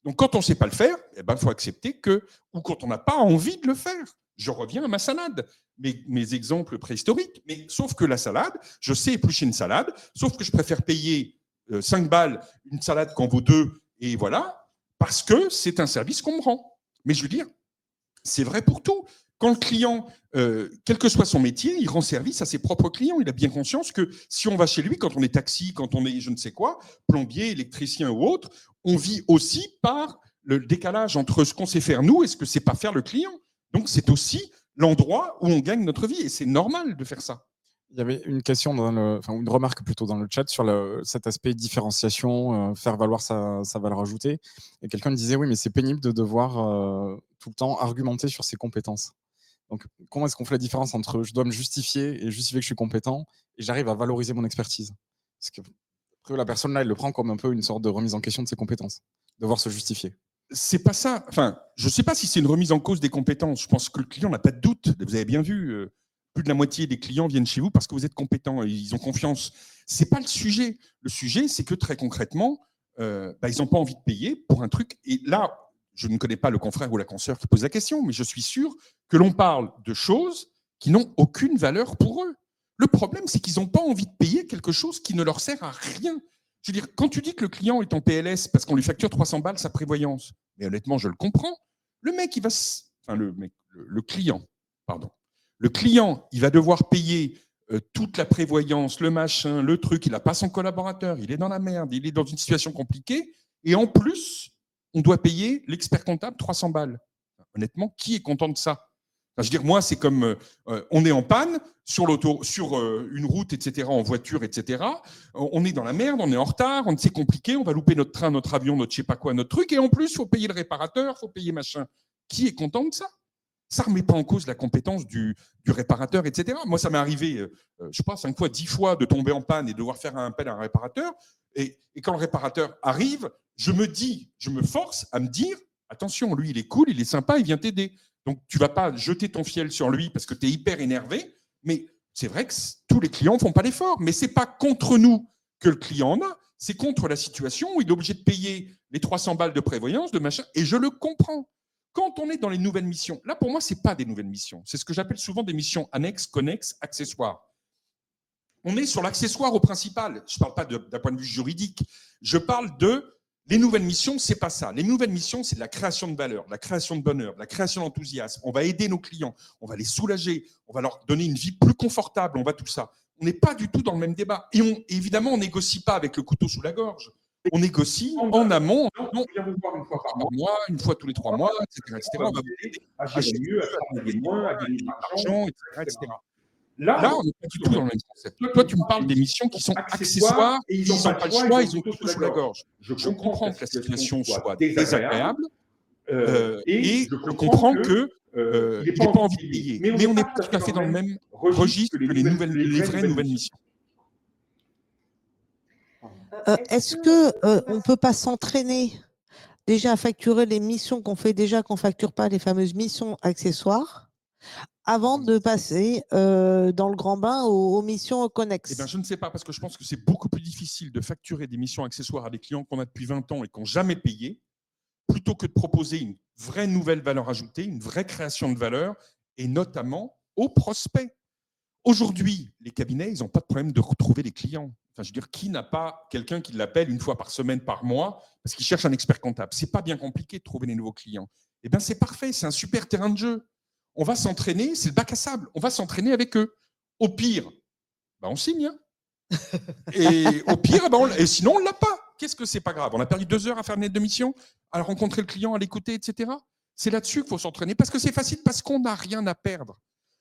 Donc, quand on ne sait pas le faire, il faut accepter que, ou quand on n'a pas envie de le faire, je reviens à ma salade, mes exemples préhistoriques. Mais sauf que la salade, je sais éplucher une salade, sauf que je préfère payer 5 balles une salade qu'en vaut 2, et voilà, parce que c'est un service qu'on me rend. Mais je veux dire, c'est vrai pour tout. Quand le client, quel que soit son métier, il rend service à ses propres clients. Il a bien conscience que si on va chez lui, quand on est taxi, quand on est je ne sais quoi, plombier, électricien ou autre, on vit aussi par le décalage entre ce qu'on sait faire nous et ce que ne sait pas faire le client. Donc, c'est aussi l'endroit où on gagne notre vie. Et c'est normal de faire ça. Il y avait une question, une remarque plutôt dans le chat sur cet aspect différenciation, faire valoir sa valeur ajoutée. Et quelqu'un disait, oui, mais c'est pénible de devoir tout le temps argumenter sur ses compétences. Donc, comment est-ce qu'on fait la différence entre je dois me justifier et justifier que je suis compétent et j'arrive à valoriser mon expertise? Parce que après, la personne là, elle le prend comme un peu une sorte de remise en question de ses compétences, devoir se justifier. C'est pas ça. Enfin, je ne sais pas si c'est une remise en cause des compétences. Je pense que le client n'a pas de doute. Vous avez bien vu, plus de la moitié des clients viennent chez vous parce que vous êtes compétent et ils ont confiance. C'est pas le sujet. Le sujet, c'est que très concrètement, ils n'ont pas envie de payer pour un truc. Et là, je ne connais pas le confrère ou la consoeur qui pose la question, mais je suis sûr que l'on parle de choses qui n'ont aucune valeur pour eux. Le problème, c'est qu'ils n'ont pas envie de payer quelque chose qui ne leur sert à rien. Je veux dire, quand tu dis que le client est en PLS parce qu'on lui facture 300 balles sa prévoyance, mais honnêtement, je le comprends. Le mec, le client, pardon. Le client, il va devoir payer toute la prévoyance, le machin, le truc. Il n'a pas son collaborateur, il est dans la merde, il est dans une situation compliquée. Et en plus, on doit payer l'expert comptable 300 balles. Honnêtement, qui est content de ça? Enfin, je veux dire, moi, c'est comme on est en panne sur une route, etc., en voiture, etc. On est dans la merde, on est en retard, c'est compliqué, on va louper notre train, notre avion, notre je sais pas quoi, notre truc, et en plus, il faut payer le réparateur, il faut payer machin. Qui est content de ça? Ça ne remet pas en cause la compétence du réparateur, etc. Moi, ça m'est arrivé, je sais pas, 5 fois, 10 fois de tomber en panne et de devoir faire un appel à un réparateur. Et quand le réparateur arrive, je me force à me dire, attention, lui, il est cool, il est sympa, il vient t'aider. Donc, tu ne vas pas jeter ton fiel sur lui parce que tu es hyper énervé. Mais c'est vrai que tous les clients ne font pas l'effort. Mais ce n'est pas contre nous que le client en a. C'est contre la situation où il est obligé de payer les 300 balles de prévoyance, de machin. Et je le comprends. Quand on est dans les nouvelles missions, là, pour moi, ce n'est pas des nouvelles missions. C'est ce que j'appelle souvent des missions annexes, connexes, accessoires. On est sur l'accessoire au principal. Je ne parle pas d'un point de vue juridique. Je parle de les nouvelles missions, c'est pas ça. Les nouvelles missions, c'est de la création de valeur, de la création de bonheur, de la création d'enthousiasme. On va aider nos clients, on va les soulager, on va leur donner une vie plus confortable, on va tout ça. On n'est pas du tout dans le même débat. Et évidemment, on négocie pas avec le couteau sous la gorge. On négocie en amont. On vient vous voir une fois par mois, une fois tous les 3 mois, etc. On va vous aider à gérer mieux, à travailler moins, à gagner de l'argent, etc. Là, on n'est pas du tout dans le même concept. Toi, tu me parles des missions qui sont accessoires et ils n'ont pas le choix, ils ont tout sous la gorge. Je comprends que la situation soit désagréable et je comprends qu'il n'ait pas envie de payer. Mais on n'est pas tout à fait dans le même registre que les vraies nouvelles missions. Est-ce qu'on ne peut pas s'entraîner déjà à facturer les missions qu'on fait déjà, qu'on ne facture pas les fameuses missions accessoires avant de passer dans le grand bain aux missions connexes? Eh bien, je ne sais pas, parce que je pense que c'est beaucoup plus difficile de facturer des missions accessoires à des clients qu'on a depuis 20 ans et qui n'ont jamais payé, plutôt que de proposer une vraie nouvelle valeur ajoutée, une vraie création de valeur, et notamment aux prospects. Aujourd'hui, les cabinets, ils n'ont pas de problème de retrouver les clients. Enfin, je veux dire, qui n'a pas quelqu'un qui l'appelle une fois par semaine, par mois, parce qu'il cherche un expert comptable? Ce n'est pas bien compliqué de trouver des nouveaux clients. Eh bien, c'est parfait, c'est un super terrain de jeu. On va s'entraîner, c'est le bac à sable, on va s'entraîner avec eux. Au pire, on signe. Hein. Et au pire, et sinon, on ne l'a pas. Qu'est-ce que c'est pas grave? On a perdu 2 heures à faire une lettre de mission, à rencontrer le client, à l'écouter, etc. C'est là-dessus qu'il faut s'entraîner, parce que c'est facile, parce qu'on n'a rien à perdre.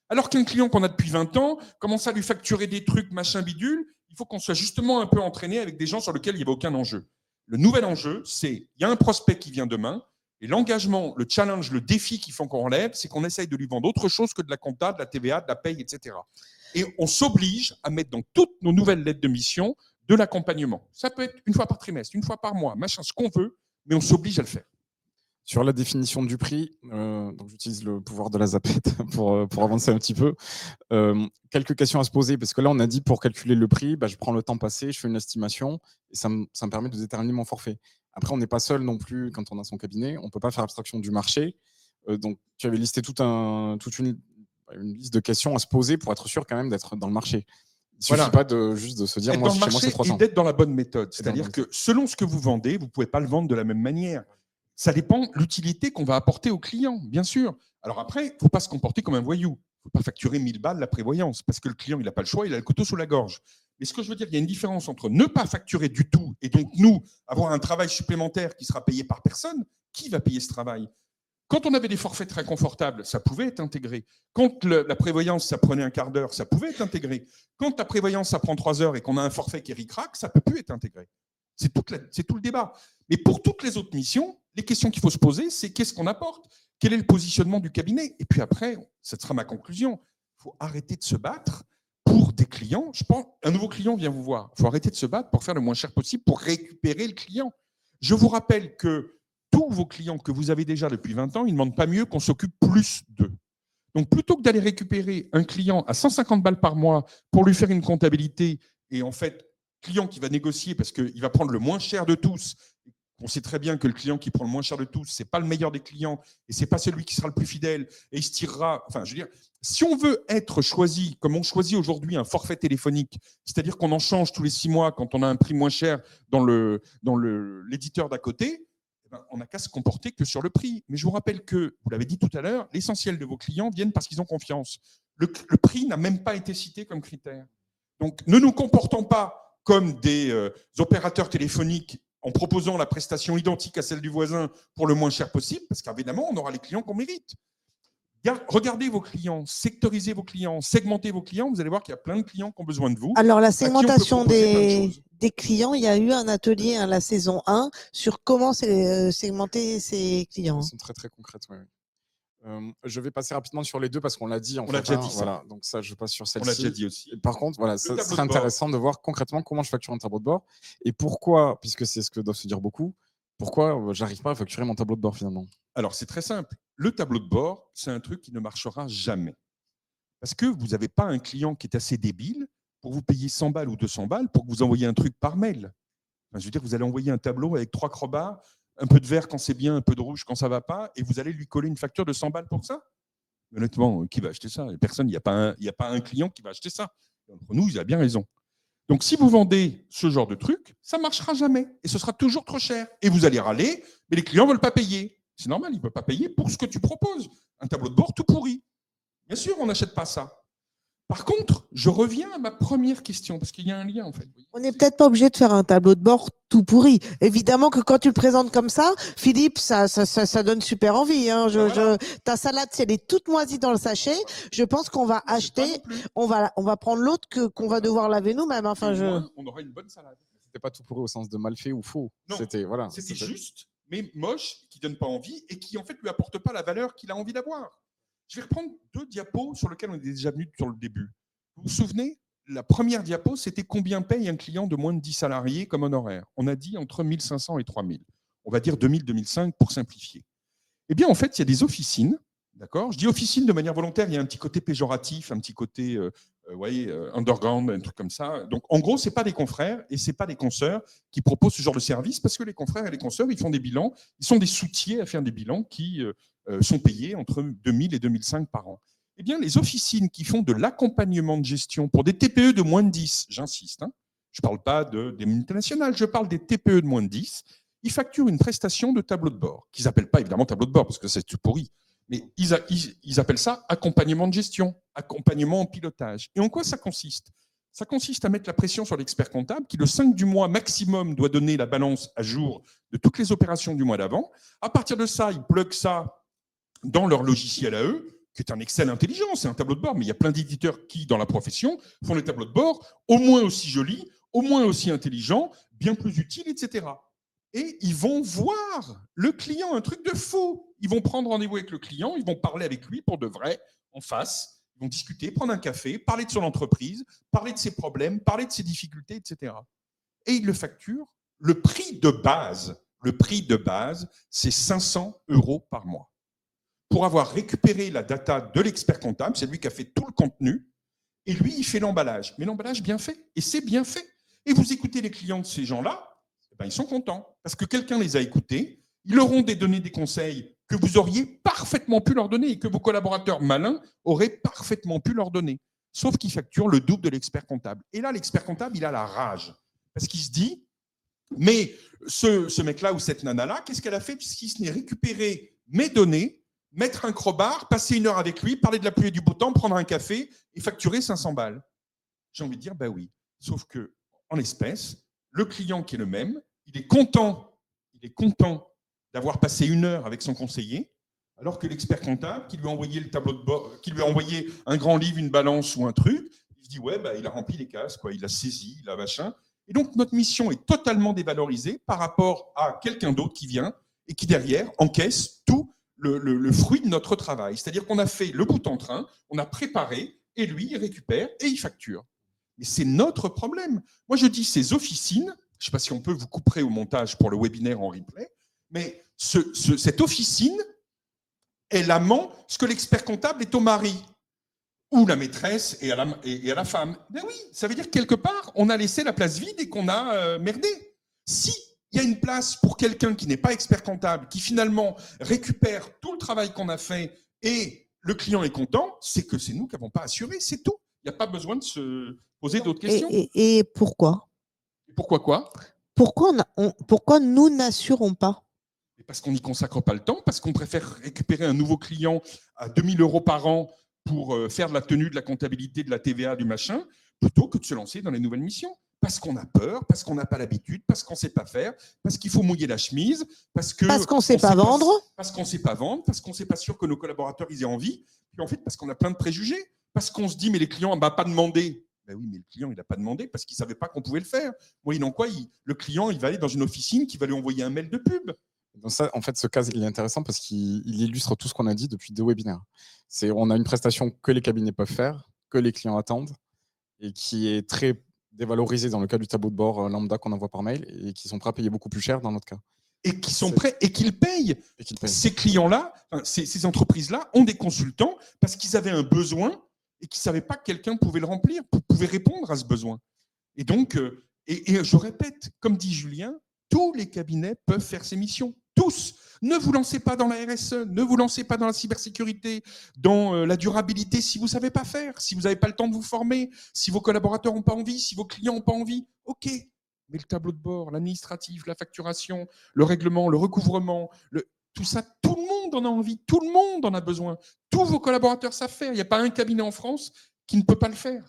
Alors qu'un client qu'on a depuis 20 ans, commence à lui facturer des trucs, machin bidule, il faut qu'on soit justement un peu entraîné avec des gens sur lesquels il n'y avait aucun enjeu. Le nouvel enjeu, c'est il y a un prospect qui vient demain, et l'engagement, le challenge, le défi qu'il faut qu'on relève, c'est qu'on essaye de lui vendre autre chose que de la compta, de la TVA, de la paye, etc. Et on s'oblige à mettre dans toutes nos nouvelles lettres de mission de l'accompagnement. Ça peut être une fois par trimestre, une fois par mois, machin, ce qu'on veut, mais on s'oblige à le faire. Sur la définition du prix, donc j'utilise le pouvoir de la zapette pour avancer un petit peu. Quelques questions à se poser, parce que là, on a dit pour calculer le prix, je prends le temps passé, je fais une estimation, et ça me permet de déterminer mon forfait. Après, on n'est pas seul non plus quand on a son cabinet, on ne peut pas faire abstraction du marché. Donc, tu avais listé toute une liste de questions à se poser pour être sûr quand même d'être dans le marché. Il ne suffit pas juste de se dire, moi, chez moi, c'est 300. Et d'être dans la bonne méthode. C'est-à-dire que selon ce que vous vendez, vous ne pouvez pas le vendre de la même manière. Ça dépend de l'utilité qu'on va apporter au client, bien sûr. Alors après, il ne faut pas se comporter comme un voyou. Il ne faut pas facturer 1000 balles la prévoyance, parce que le client, il n'a pas le choix, il a le couteau sous la gorge. Mais ce que je veux dire, il y a une différence entre ne pas facturer du tout et donc nous, avoir un travail supplémentaire qui sera payé par personne. Qui va payer ce travail? Quand on avait des forfaits très confortables, ça pouvait être intégré. Quand la prévoyance, ça prenait un quart d'heure, ça pouvait être intégré. Quand la prévoyance, ça prend 3 heures et qu'on a un forfait qui ric-rac, ça ne peut plus être intégré. C'est tout le débat. Mais pour toutes les autres missions, les questions qu'il faut se poser, c'est qu'est-ce qu'on apporte ? Quel est le positionnement du cabinet ? Et puis après, ce sera ma conclusion, il faut arrêter de se battre pour des clients. Je pense, un nouveau client vient vous voir. Il faut arrêter de se battre pour faire le moins cher possible pour récupérer le client. Je vous rappelle que tous vos clients que vous avez déjà depuis 20 ans, ils ne demandent pas mieux qu'on s'occupe plus d'eux. Donc, plutôt que d'aller récupérer un client à 150 balles par mois pour lui faire une comptabilité et en fait, client qui va négocier parce qu'il va prendre le moins cher de tous, on sait très bien que le client qui prend le moins cher de tous, ce n'est pas le meilleur des clients et ce n'est pas celui qui sera le plus fidèle et il se tirera. Enfin, je veux dire, si on veut être choisi, comme on choisit aujourd'hui un forfait téléphonique, c'est-à-dire qu'on en change tous les 6 mois quand on a un prix moins cher dans l'éditeur d'à côté, on n'a qu'à se comporter que sur le prix. Mais je vous rappelle que, vous l'avez dit tout à l'heure, l'essentiel de vos clients viennent parce qu'ils ont confiance. Le prix n'a même pas été cité comme critère. Donc, ne nous comportons pas comme des opérateurs téléphoniques en proposant la prestation identique à celle du voisin pour le moins cher possible, parce qu'évidemment, on aura les clients qu'on mérite. Regardez vos clients, sectorisez vos clients, segmentez vos clients, vous allez voir qu'il y a plein de clients qui ont besoin de vous. Alors, la segmentation des clients, il y a eu un atelier, la saison 1, sur comment segmenter ses clients. Ils sont très, très concrètes, oui. Je vais passer rapidement sur les deux parce qu'on l'a dit. On l'a déjà dit, ça. Voilà, donc ça, je passe sur celle-ci. On l'a déjà dit aussi. Et par contre, voilà, ça serait intéressant de voir concrètement comment je facture un tableau de bord et pourquoi, puisque c'est ce que doivent se dire beaucoup, pourquoi j'arrive pas à facturer mon tableau de bord finalement. Alors, c'est très simple. Le tableau de bord, c'est un truc qui ne marchera jamais. Parce que vous n'avez pas un client qui est assez débile pour vous payer 100 balles ou 200 balles pour que vous envoyiez un truc par mail. Enfin, je veux dire, vous allez envoyer un tableau avec 3 crobards, un peu de vert quand c'est bien, un peu de rouge quand ça ne va pas, et vous allez lui coller une facture de 100 balles pour ça ? Honnêtement, qui va acheter ça ? Personne, il n'y a pas un client qui va acheter ça. Entre nous, il a bien raison. Donc, si vous vendez ce genre de truc, ça ne marchera jamais. Et ce sera toujours trop cher. Et vous allez râler, mais les clients ne veulent pas payer. C'est normal, ils ne veulent pas payer pour ce que tu proposes. Un tableau de bord tout pourri. Bien sûr, on n'achète pas ça. Par contre, je reviens à ma première question, parce qu'il y a un lien en fait. On n'est peut-être pas obligé de faire un tableau de bord tout pourri. Évidemment que quand tu le présentes comme ça, Philippe, ça donne super envie. Hein. Ta salade, si elle est toute moisie dans le sachet, je pense qu'on va acheter, on va prendre l'autre qu'on va devoir laver nous-mêmes. Enfin, on aura une bonne salade. C'était pas tout pourri au sens de mal fait ou faux. Non, c'était juste, mais moche, qui donne pas envie et qui en fait lui apporte pas la valeur qu'il a envie d'avoir. Je vais reprendre 2 diapos sur lesquels on est déjà venu sur le début. Vous vous souvenez, la première diapo, c'était combien paye un client de moins de 10 salariés comme honoraire ? On a dit entre 1500 et 3000. On va dire 2000, 2005 pour simplifier. Eh bien, en fait, il y a des officines. D'accord ? Je dis officine de manière volontaire, il y a un petit côté péjoratif, un petit côté underground, un truc comme ça. Donc, en gros, ce n'est pas des confrères et ce n'est pas des consoeurs qui proposent ce genre de service parce que les confrères et les consoeurs, ils font des bilans, ils sont des soutiers à faire des bilans qui sont payés entre 2000 et 2005 par an. Eh bien, les officines qui font de l'accompagnement de gestion pour des TPE de moins de 10, j'insiste, hein, je ne parle pas des multinationales, je parle des TPE de moins de 10, ils facturent une prestation de tableau de bord, qu'ils n'appellent pas évidemment tableau de bord parce que c'est tout pourri. Mais ils appellent ça accompagnement de gestion, accompagnement en pilotage. Et en quoi ça consiste ? Ça consiste à mettre la pression sur l'expert comptable qui, le 5 du mois maximum, doit donner la balance à jour de toutes les opérations du mois d'avant. À partir de ça, ils pluguent ça dans leur logiciel à eux, qui est un Excel intelligent, c'est un tableau de bord, mais il y a plein d'éditeurs qui, dans la profession, font des tableaux de bord au moins aussi jolis, au moins aussi intelligents, bien plus utiles, etc. Et ils vont voir le client, un truc de fou. Ils vont prendre rendez-vous avec le client, ils vont parler avec lui pour de vrai, en face. Ils vont discuter, prendre un café, parler de son entreprise, parler de ses problèmes, parler de ses difficultés, etc. Et ils le facturent. Le prix de base, c'est 500 € par mois. Pour avoir récupéré la data de l'expert comptable, c'est lui qui a fait tout le contenu, et lui, il fait l'emballage. Mais l'emballage bien fait, et c'est bien fait. Et vous écoutez les clients de ces gens-là, ils sont contents parce que quelqu'un les a écoutés, ils leur ont donné des conseils que vous auriez parfaitement pu leur donner et que vos collaborateurs malins auraient parfaitement pu leur donner, sauf qu'ils facturent le double de l'expert comptable. Et là, l'expert comptable, il a la rage parce qu'il se dit, mais ce mec-là ou cette nana-là, qu'est-ce qu'elle a fait puisqu'il se n'est récupéré mes données, mettre un crowbar, passer 1 heure avec lui, parler de la pluie et du beau temps, prendre un café et facturer 500 balles. J'ai envie de dire, bah oui, sauf que en l'espèce, le client qui est le même, il est content d'avoir passé 1 heure avec son conseiller, Alors que l'expert comptable, qui lui a envoyé le tableau de bord, qui lui a envoyé un grand livre, une balance ou un truc, il se dit ouais, il a rempli les cases, quoi, il a saisi, il a machin. Et donc notre mission est totalement dévalorisée par rapport à quelqu'un d'autre qui vient et qui derrière encaisse tout le fruit de notre travail. C'est-à-dire qu'on a fait le bout en train, on a préparé, et lui, il récupère et il facture. Mais c'est notre problème. Moi, je dis ces officines, je ne sais pas si on peut, vous couperez au montage pour le webinaire en replay, mais cette officine, elle amant ce que l'expert comptable est au mari, ou la maîtresse et à la femme. Ben oui, ça veut dire que quelque part, on a laissé la place vide et qu'on a merdé. Si il y a une place pour quelqu'un qui n'est pas expert comptable, qui finalement récupère tout le travail qu'on a fait et le client est content, c'est que c'est nous qui n'avons pas assuré, c'est tout. Il n'y a pas besoin de se poser d'autres questions. Et pourquoi? Pourquoi quoi? Pourquoi nous n'assurons pas? Parce qu'on n'y consacre pas le temps, parce qu'on préfère récupérer un nouveau client à 2 000 € par an pour faire de la tenue, de la comptabilité, de la TVA, du machin, plutôt que de se lancer dans les nouvelles missions. Parce qu'on a peur, parce qu'on n'a pas l'habitude, parce qu'on ne sait pas faire, parce qu'il faut mouiller la chemise, parce qu'on ne sait pas vendre. Parce qu'on ne sait pas vendre, parce qu'on n'est pas sûr que nos collaborateurs ils aient envie. Puis en fait, parce qu'on a plein de préjugés, parce qu'on se dit, mais les clients ne m'ont pas demandé. Ben oui, mais le client, il n'a pas demandé parce qu'il ne savait pas qu'on pouvait le faire. Moyennant quoi, le client, il va aller dans une officine qui va lui envoyer un mail de pub. Donc ça, en fait, ce cas, il est intéressant parce qu'il illustre tout ce qu'on a dit depuis 2 webinaires. On a une prestation que les cabinets peuvent faire, que les clients attendent, et qui est très dévalorisée dans le cas du tableau de bord lambda qu'on envoie par mail, et qui sont prêts à payer beaucoup plus cher dans notre cas. Et qui sont prêts et qu'ils payent. Ces clients-là, ces entreprises-là ont des consultants parce qu'ils avaient un besoin et qu'ils ne savaient pas que quelqu'un pouvait le remplir, pouvait répondre à ce besoin. Et donc, je répète, comme dit Julien, tous les cabinets peuvent faire ces missions. Tous. Ne vous lancez pas dans la RSE, ne vous lancez pas dans la cybersécurité, dans la durabilité si vous ne savez pas faire, si vous n'avez pas le temps de vous former, si vos collaborateurs n'ont pas envie, si vos clients n'ont pas envie. OK. Mais le tableau de bord, l'administratif, la facturation, le règlement, le recouvrement, tout ça, tout le monde en a envie, tout le monde en a besoin. Tous vos collaborateurs savent faire. Il n'y a pas un cabinet en France qui ne peut pas le faire.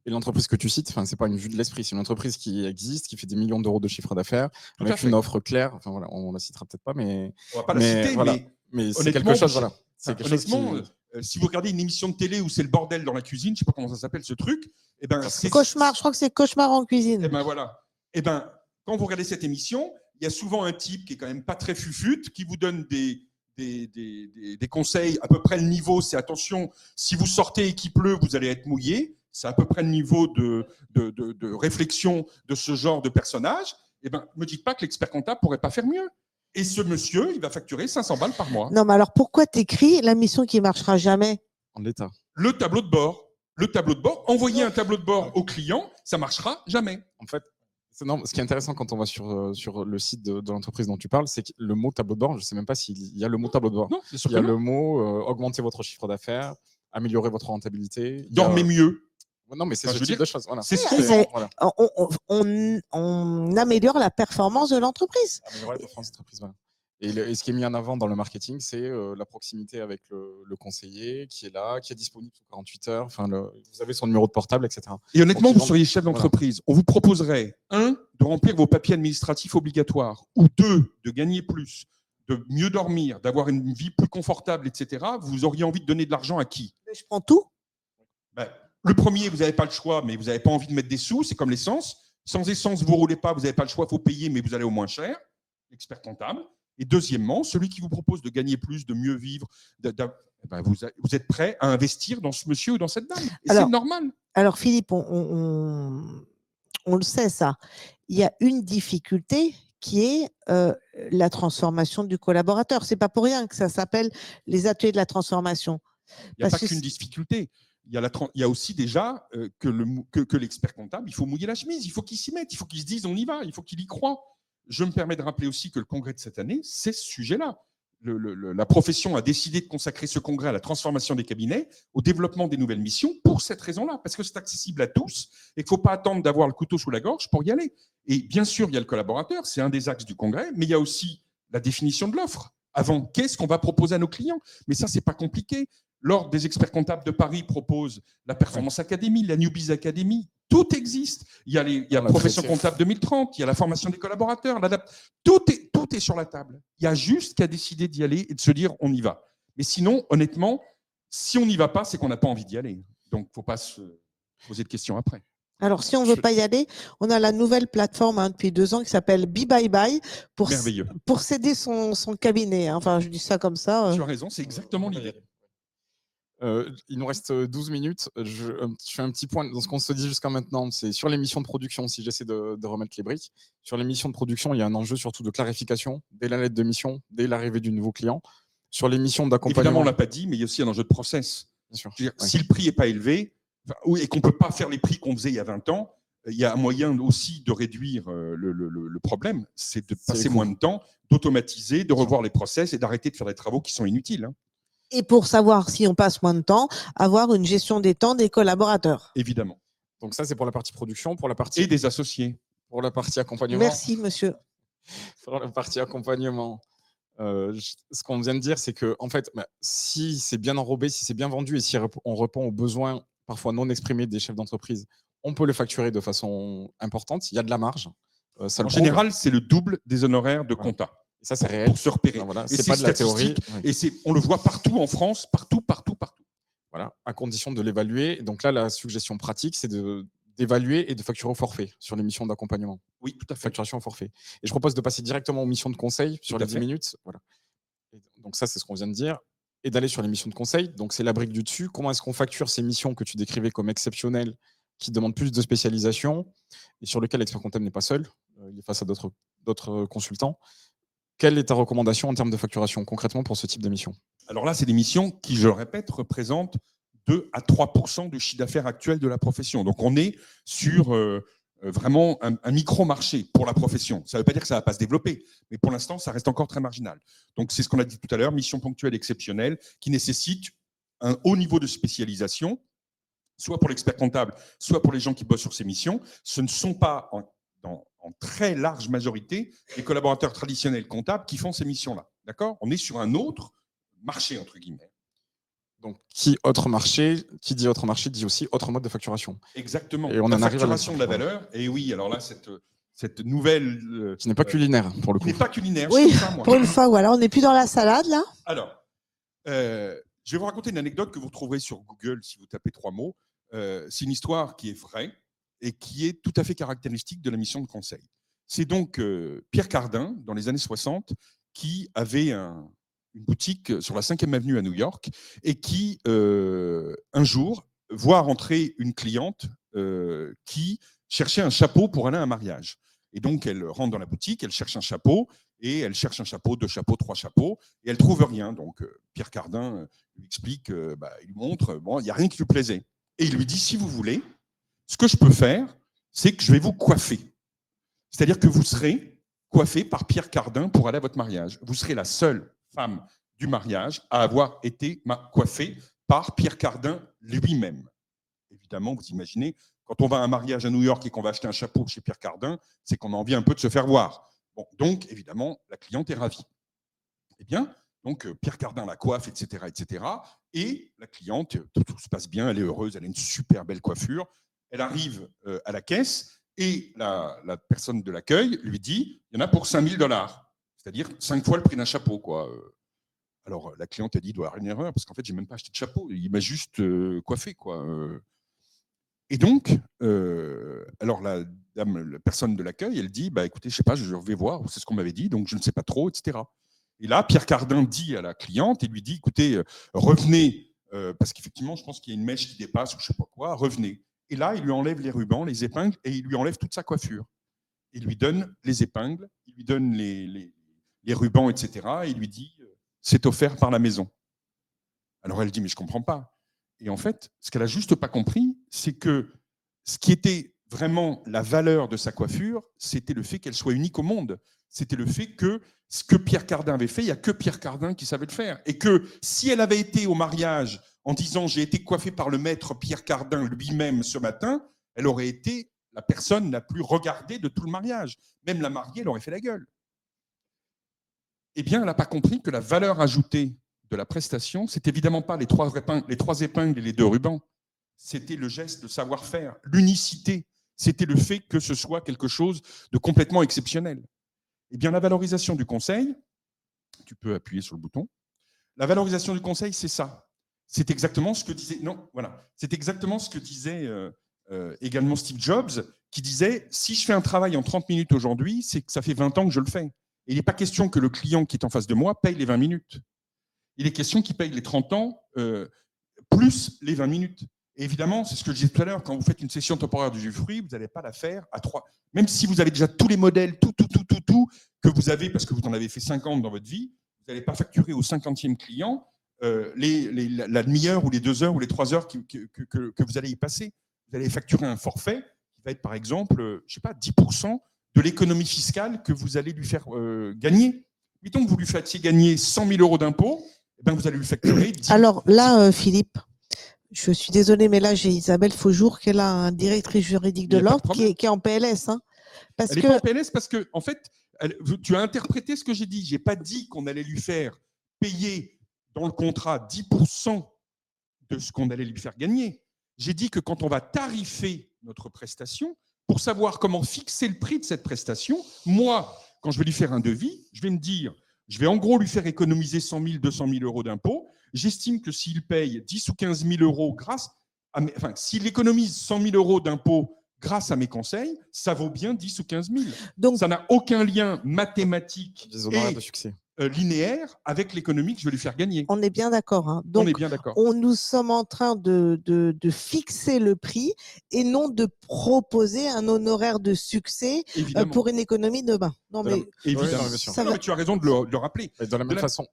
Et l'entreprise que tu cites, ce n'est pas une vue de l'esprit, c'est une entreprise qui existe, qui fait des millions d'euros de chiffre d'affaires, avec une offre claire. Enfin, voilà, on ne la citera peut-être pas, mais. On ne va pas la citer, voilà. Mais c'est quelque chose. Voilà. Honnêtement, si vous regardez une émission de télé où c'est le bordel dans la cuisine, je ne sais pas comment ça s'appelle ce truc. C'est Cauchemar, je crois que c'est Cauchemar en cuisine. Et voilà. Quand vous regardez cette émission, il y a souvent un type qui est quand même pas très fufute, qui vous donne des conseils à peu près le niveau. C'est attention, si vous sortez et qu'il pleut, vous allez être mouillé. C'est à peu près le niveau de réflexion de ce genre de personnage. Ne me dites pas que l'expert comptable pourrait pas faire mieux. Et ce monsieur, il va facturer 500 balles par mois. Non, mais alors pourquoi t'écris la mission qui marchera jamais? En l'état. Le tableau de bord. Envoyer un tableau de bord au client, ça marchera jamais. En fait, ce qui est intéressant quand on va sur le site de l'entreprise dont tu parles, c'est que le mot tableau de bord, je ne sais même pas s'il y a le mot tableau de bord. Non, il y a le mot augmenter votre chiffre d'affaires, améliorer votre rentabilité. Dormez mieux. Non, mais c'est ce type de choses. Voilà. C'est ce qu'on fait. Voilà. On améliore la performance de l'entreprise. Améliorer la performance de l'entreprise, voilà. Et ce qui est mis en avant dans le marketing, c'est la proximité avec le conseiller qui est là, qui est disponible sous 48 heures. Vous avez son numéro de portable, etc. Et honnêtement, vous seriez chef d'entreprise. Voilà. On vous proposerait, 1, de remplir vos papiers administratifs obligatoires, ou 2, de gagner plus, de mieux dormir, d'avoir une vie plus confortable, etc. Vous auriez envie de donner de l'argent à qui? Je prends tout. Le premier, vous n'avez pas le choix, mais vous n'avez pas envie de mettre des sous, c'est comme l'essence. Sans essence, vous ne roulez pas, vous n'avez pas le choix, il faut payer, mais vous allez au moins cher. Expert comptable. Et deuxièmement, celui qui vous propose de gagner plus, de mieux vivre, vous êtes prêt à investir dans ce monsieur ou dans cette dame. Et c'est normal. Alors Philippe, on le sait ça. Il y a une difficulté qui est la transformation du collaborateur. Ce n'est pas pour rien que ça s'appelle les ateliers de la transformation. Il n'y a pas qu'une difficulté. Il y a aussi déjà que l'expert comptable, il faut mouiller la chemise, il faut qu'il s'y mette, il faut qu'il se dise on y va, il faut qu'il y croit. Je me permets de rappeler aussi que le congrès de cette année, c'est ce sujet-là. La profession a décidé de consacrer ce congrès à la transformation des cabinets, au développement des nouvelles missions, pour cette raison-là, parce que c'est accessible à tous et qu'il ne faut pas attendre d'avoir le couteau sous la gorge pour y aller. Et bien sûr, il y a le collaborateur, c'est un des axes du congrès, mais il y a aussi la définition de l'offre. Avant, qu'est-ce qu'on va proposer à nos clients? Mais ça, ce n'est pas compliqué. L'Ordre des experts comptables de Paris propose la Performance Academy, la Newbies Academy. Tout existe. Il y a la Profession comptable 2030, il y a la formation des collaborateurs, tout est sur la table. Il y a juste qu'à décider d'y aller et de se dire on y va. Mais sinon, honnêtement, si on n'y va pas, c'est qu'on n'a pas envie d'y aller. Donc, il ne faut pas se poser de questions après. Alors, si on ne veut pas y aller, on a la nouvelle plateforme depuis 2 ans qui s'appelle Be Bye Bye Merveilleux. pour céder son cabinet. Enfin, je dis ça comme ça. Tu as raison, c'est exactement l'idée. Il nous reste 12 minutes. Je fais un petit point dans ce qu'on se dit jusqu'à maintenant. C'est sur les missions de production, si j'essaie de remettre les briques. Sur les missions de production, il y a un enjeu surtout de clarification dès la lettre de mission, dès l'arrivée du nouveau client. Sur les missions d'accompagnement. Évidemment, on ne l'a pas dit, mais il y a aussi un enjeu de process. Bien sûr. C'est-à-dire, si le prix n'est pas élevé et qu'on ne peut pas faire les prix qu'on faisait il y a 20 ans, il y a un moyen aussi de réduire le problème. C'est de passer moins de temps, d'automatiser, de revoir les process et d'arrêter de faire des travaux qui sont inutiles. Hein. Et pour savoir si on passe moins de temps, avoir une gestion des temps des collaborateurs. Évidemment. Donc ça, c'est pour la partie production, pour la partie... Et des associés. Pour la partie accompagnement. Merci, monsieur. Pour la partie accompagnement, ce qu'on vient de dire, c'est que en fait, si c'est bien enrobé, si c'est bien vendu et si on répond aux besoins parfois non exprimés des chefs d'entreprise, on peut le facturer de façon importante. Il y a de la marge. En général, c'est le double des honoraires de compta. Et ça, c'est réel. Pour se repérer. Voilà, et c'est pas de la théorie. Et on le voit partout en France, partout. Voilà, à condition de l'évaluer. Donc là, la suggestion pratique, c'est d'évaluer et de facturer au forfait sur les missions d'accompagnement. Oui, tout à fait. Facturation au forfait. Et je propose de passer directement aux missions de conseil sur les 10 minutes. Voilà. Et donc ça, c'est ce qu'on vient de dire. Et d'aller sur les missions de conseil. Donc c'est la brique du dessus. Comment est-ce qu'on facture ces missions que tu décrivais comme exceptionnelles, qui demandent plus de spécialisation et sur lesquelles l'expert comptable n'est pas seul. Il est face à d'autres consultants. Quelle est ta recommandation en termes de facturation concrètement pour ce type de mission? Alors là, c'est des missions qui, je le répète, représentent 2 à 3% du chiffre d'affaires actuel de la profession. Donc on est sur vraiment un micro-marché pour la profession. Ça ne veut pas dire que ça ne va pas se développer, mais pour l'instant, ça reste encore très marginal. Donc c'est ce qu'on a dit tout à l'heure, mission ponctuelle exceptionnelle qui nécessite un haut niveau de spécialisation, soit pour l'expert comptable, soit pour les gens qui bossent sur ces missions. Ce ne sont pas en très large majorité les collaborateurs traditionnels comptables qui font ces missions-là. D'accord ? On est sur un autre marché, entre guillemets. Donc, qui dit autre marché dit aussi autre mode de facturation. Exactement. Et on la en arrive facturation de la valeur. Et oui, alors là, cette nouvelle... qui n'est pas culinaire, pour le coup. Qui n'est pas culinaire. Oui, ça, moi. pour une fois, voilà, on n'est plus dans la salade, là. Alors, je vais vous raconter une anecdote que vous trouverez sur Google si vous tapez 3 mots. C'est une histoire qui est vraie et qui est tout à fait caractéristique de la mission de conseil. C'est donc Pierre Cardin, dans les années 60, qui avait une boutique sur la 5e avenue à New York et qui, un jour, voit rentrer une cliente qui cherchait un chapeau pour aller à un mariage. Et donc, elle rentre dans la boutique, elle cherche un chapeau, et elle cherche un chapeau, 2 chapeaux, 3 chapeaux, et elle ne trouve rien. Donc, Pierre Cardin lui explique, il lui montre, bon, il n'y a rien qui lui plaisait. Et il lui dit, si vous voulez, ce que je peux faire, c'est que je vais vous coiffer. C'est-à-dire que vous serez coiffé par Pierre Cardin pour aller à votre mariage. Vous serez la seule femme du mariage à avoir été coiffée par Pierre Cardin lui-même. Évidemment, vous imaginez, quand on va à un mariage à New York et qu'on va acheter un chapeau chez Pierre Cardin, c'est qu'on a envie un peu de se faire voir. Bon, donc, évidemment, la cliente est ravie. Eh bien, donc Pierre Cardin la coiffe, etc., etc. Et la cliente, tout se passe bien, elle est heureuse, elle a une super belle coiffure. Elle arrive à la caisse et la personne de l'accueil lui dit « il y en a pour 5 000 $, c'est-à-dire 5 fois le prix d'un chapeau. » quoi. Alors la cliente a dit « il doit y avoir une erreur, parce qu'en fait, je n'ai même pas acheté de chapeau, il m'a juste coiffé. » quoi. Et donc, alors la personne de l'accueil, elle dit « écoutez, je ne sais pas, je vais voir, c'est ce qu'on m'avait dit, donc je ne sais pas trop, etc. » Et là, Pierre Cardin dit à la cliente, il lui dit « écoutez, revenez, parce qu'effectivement, je pense qu'il y a une mèche qui dépasse ou je ne sais pas quoi, revenez. » Et là, il lui enlève les rubans, les épingles, et il lui enlève toute sa coiffure. Il lui donne les épingles, il lui donne les rubans, etc. Et il lui dit « c'est offert par la maison. » Alors elle dit « mais je ne comprends pas. » Et en fait, ce qu'elle n'a juste pas compris, c'est que ce qui était vraiment la valeur de sa coiffure, c'était le fait qu'elle soit unique au monde. C'était le fait que ce que Pierre Cardin avait fait, il n'y a que Pierre Cardin qui savait le faire. Et que si elle avait été au mariage en disant « j'ai été coiffée par le maître Pierre Cardin lui-même ce matin », elle aurait été la personne la plus regardée de tout le mariage. Même la mariée, elle aurait fait la gueule. Eh bien, elle n'a pas compris que la valeur ajoutée de la prestation, c'est évidemment pas les 3 épingles et les 2 rubans. C'était le geste de savoir-faire, l'unicité. C'était le fait que ce soit quelque chose de complètement exceptionnel. Eh bien, la valorisation du conseil, tu peux appuyer sur le bouton, La valorisation du conseil, c'est ça. C'est exactement ce que disait. Non, voilà. C'est exactement ce que disait également Steve Jobs, qui disait si je fais un travail en 30 minutes aujourd'hui, c'est que ça fait 20 ans que je le fais. Et il n'est pas question que le client qui est en face de moi paye les 20 minutes. Il est question qu'il paye les 30 ans plus les 20 minutes. Et évidemment, c'est ce que je disais tout à l'heure, quand vous faites une session temporaire d'usufruit, vous n'allez pas la faire à 3. Même si vous avez déjà tous les modèles, tout que vous avez, parce que vous en avez fait 50 dans votre vie, vous n'allez pas facturer au 50e client la demi-heure ou les 2 heures ou les 3 heures que vous allez y passer. Vous allez facturer un forfait qui va être, par exemple, je sais pas, 10% de l'économie fiscale que vous allez lui faire gagner. Mettons que vous lui fassiez gagner 100 000 euros d'impôts, eh ben vous allez lui facturer 10. Alors là, Philippe, je suis désolée, mais là, j'ai Isabelle Faujour, qui est là, un directrice juridique de l'ordre, qui est en PLS. Hein, parce elle n'est pas en PLS parce que, en fait, tu as interprété ce que j'ai dit. Je n'ai pas dit qu'on allait lui faire payer dans le contrat 10% de ce qu'on allait lui faire gagner. J'ai dit que quand on va tarifer notre prestation, pour savoir comment fixer le prix de cette prestation, moi, quand je vais lui faire un devis, je vais me dire, je vais en gros lui faire économiser 100 000, 200 000 euros d'impôts. J'estime que s'il paye 10 ou 15 000 euros grâce à s'il économise 100 000 euros d'impôts grâce à mes conseils, ça vaut bien 10 ou 15 000. Donc, ça n'a aucun lien mathématique de succès. Linéaire avec l'économie que je vais lui faire gagner. On est bien d'accord. Hein. Donc, on est bien d'accord. Nous sommes en train de fixer le prix et non de proposer un honoraire de succès pour une économie demain. Non, mais évidemment. Mais tu as raison de le rappeler. Et de la même façon.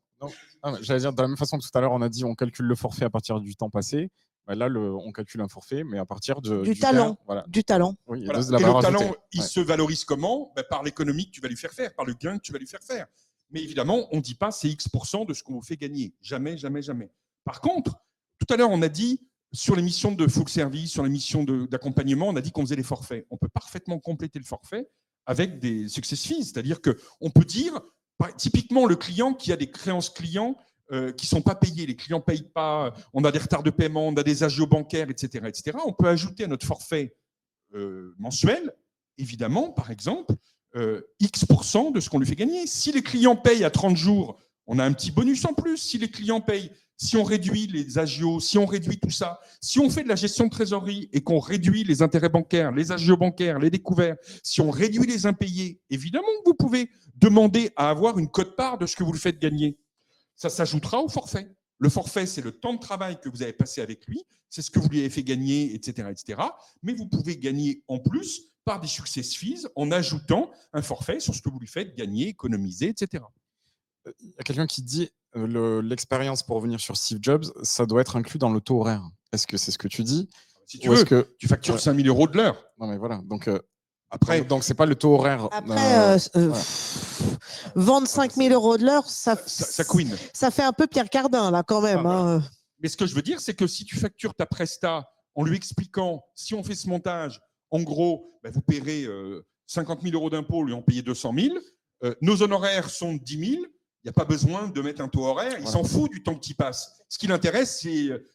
J'allais dire, de la même façon que tout à l'heure, on a dit on calcule le forfait à partir du temps passé. Là, on calcule un forfait, mais à partir du talent. Gain, voilà. Du talent. Oui, voilà. Et le talent, il se valorise comment ? Par l'économie que tu vas lui faire faire, par le gain que tu vas lui faire faire. Mais évidemment, on ne dit pas c'est X% de ce qu'on vous fait gagner. Jamais, jamais, jamais. Par contre, tout à l'heure, on a dit sur les missions de full service, sur les missions d'accompagnement, on a dit qu'on faisait les forfaits. On peut parfaitement compléter le forfait avec des success fees. C'est-à-dire qu'on peut dire, typiquement, le client qui a des créances clients qui ne sont pas payées, les clients ne payent pas, on a des retards de paiement, on a des agios bancaires, etc., etc. On peut ajouter à notre forfait mensuel, évidemment, par exemple, X% de ce qu'on lui fait gagner. Si les clients payent à 30 jours, on a un petit bonus en plus. Si les clients payent, si on réduit les agios, si on réduit tout ça, si on fait de la gestion de trésorerie et qu'on réduit les intérêts bancaires, les agios bancaires, les découverts, si on réduit les impayés, évidemment que vous pouvez demander à avoir une quote-part de ce que vous lui faites gagner. Ça s'ajoutera au forfait. Le forfait, c'est le temps de travail que vous avez passé avec lui, c'est ce que vous lui avez fait gagner, etc., etc. Mais vous pouvez gagner en plus par des success fees en ajoutant un forfait sur ce que vous lui faites gagner, économiser, etc. Il y a quelqu'un qui dit l'expérience, pour revenir sur Steve Jobs, ça doit être inclus dans le taux horaire. Est-ce que c'est ce que tu dis ? Si tu veux, tu factures 5 000 euros de l'heure. Non, mais voilà. Donc, après, c'est pas le taux horaire. Après, vendre 5 000 euros de l'heure, ça couine. Ça fait un peu Pierre Cardin, là, quand même. Voilà. Mais ce que je veux dire, c'est que si tu factures ta presta en lui expliquant, si on fait ce montage, en gros, vous paierez 50 000 euros d'impôts, lui en payez 200 000. Nos honoraires sont de 10 000. Il n'y a pas besoin de mettre un taux horaire. Il s'en fout du temps que tu passes. Ce qui l'intéresse,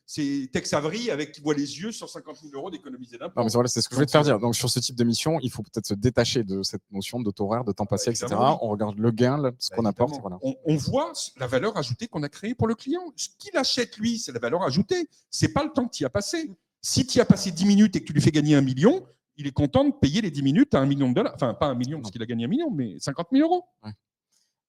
c'est Tex Avery qui voit les yeux sur 50 000 euros d'économiser d'impôts. C'est ce que je voulais te faire dire. Donc, sur ce type de mission, il faut peut-être se détacher de cette notion de taux horaire, de temps passé, etc. On regarde le gain, ce qu'on apporte. Voilà. On voit la valeur ajoutée qu'on a créée pour le client. Ce qu'il achète, lui, c'est la valeur ajoutée. Ce n'est pas le temps que tu y as passé. Si tu y as passé 10 minutes et que tu lui fais gagner 1 million, il est content de payer les 10 minutes à $1 million. Enfin, pas 1 million parce qu'il a gagné 1 million, mais 50 000 euros. Ouais.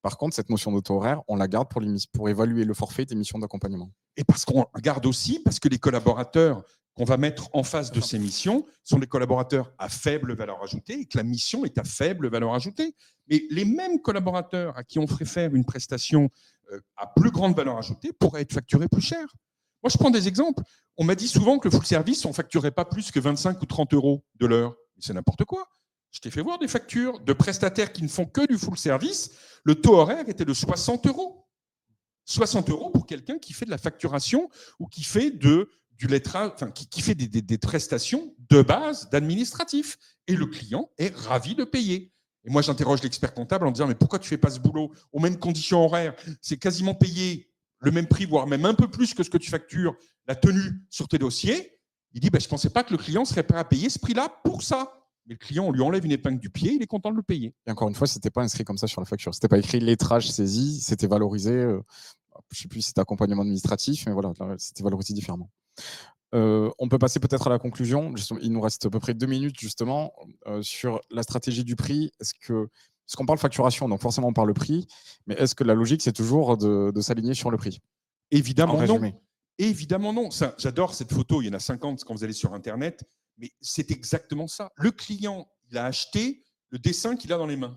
Par contre, cette notion de taux horaire, on la garde pour évaluer le forfait des missions d'accompagnement. Et parce qu'on la garde aussi, parce que les collaborateurs qu'on va mettre en face de ces missions sont des collaborateurs à faible valeur ajoutée et que la mission est à faible valeur ajoutée. Mais les mêmes collaborateurs à qui on ferait faire une prestation à plus grande valeur ajoutée pourraient être facturés plus cher. Moi, je prends des exemples. On m'a dit souvent que le full service, on ne facturait pas plus que 25 ou 30 euros de l'heure. C'est n'importe quoi. Je t'ai fait voir des factures de prestataires qui ne font que du full service. Le taux horaire était de 60 euros. 60 euros pour quelqu'un qui fait de la facturation ou qui fait du lettrage, qui fait des prestations de base d'administratif. Et le client est ravi de payer. Et moi, j'interroge l'expert comptable en disant « Mais pourquoi tu ne fais pas ce boulot aux mêmes conditions horaires ? C'est quasiment payé le même prix, voire même un peu plus que ce que tu factures, la tenue sur tes dossiers. » Il dit « Je ne pensais pas que le client serait prêt à payer ce prix-là pour ça. » Mais le client, on lui enlève une épingle du pied, il est content de le payer. Et encore une fois, ce n'était pas inscrit comme ça sur la facture. Ce n'était pas écrit lettrage saisi, c'était valorisé je ne sais plus si c'était accompagnement administratif, mais voilà, là, c'était valorisé différemment. On peut passer peut-être à la conclusion. Il nous reste à peu près 2 minutes justement sur la stratégie du prix. Est-ce qu'on parle facturation, donc forcément on parle le prix, mais est-ce que la logique c'est toujours de s'aligner sur le prix? Évidemment En non. résumé. Évidemment non. J'adore cette photo, il y en a 50 quand vous allez sur Internet, mais c'est exactement ça. Le client, il a acheté le dessin qu'il a dans les mains.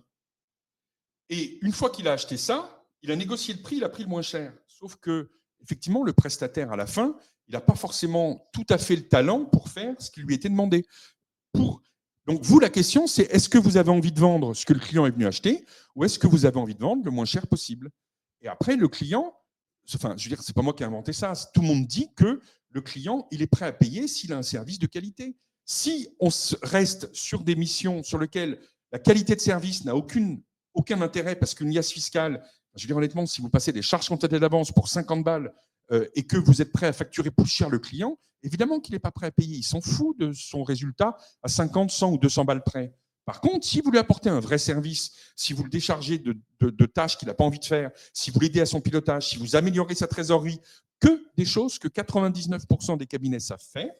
Et une fois qu'il a acheté ça, il a négocié le prix, il a pris le moins cher. Sauf que, effectivement, le prestataire, à la fin, il n'a pas forcément tout à fait le talent pour faire ce qui lui était demandé. Donc, vous, la question, c'est est-ce que vous avez envie de vendre ce que le client est venu acheter ou est-ce que vous avez envie de vendre le moins cher possible? Et après, le client, enfin, je veux dire, c'est pas moi qui ai inventé ça. Tout le monde dit que le client, il est prêt à payer s'il a un service de qualité. Si on reste sur des missions sur lesquelles la qualité de service n'a aucun intérêt parce qu'une liasse fiscale, je veux dire honnêtement, si vous passez des charges constatées d'avance pour 50 balles et que vous êtes prêt à facturer plus cher le client, évidemment qu'il n'est pas prêt à payer. Il s'en fout de son résultat à 50, 100 ou 200 balles près. Par contre, si vous lui apportez un vrai service, si vous le déchargez de tâches qu'il n'a pas envie de faire, si vous l'aidez à son pilotage, si vous améliorez sa trésorerie, que des choses que 99% des cabinets savent faire,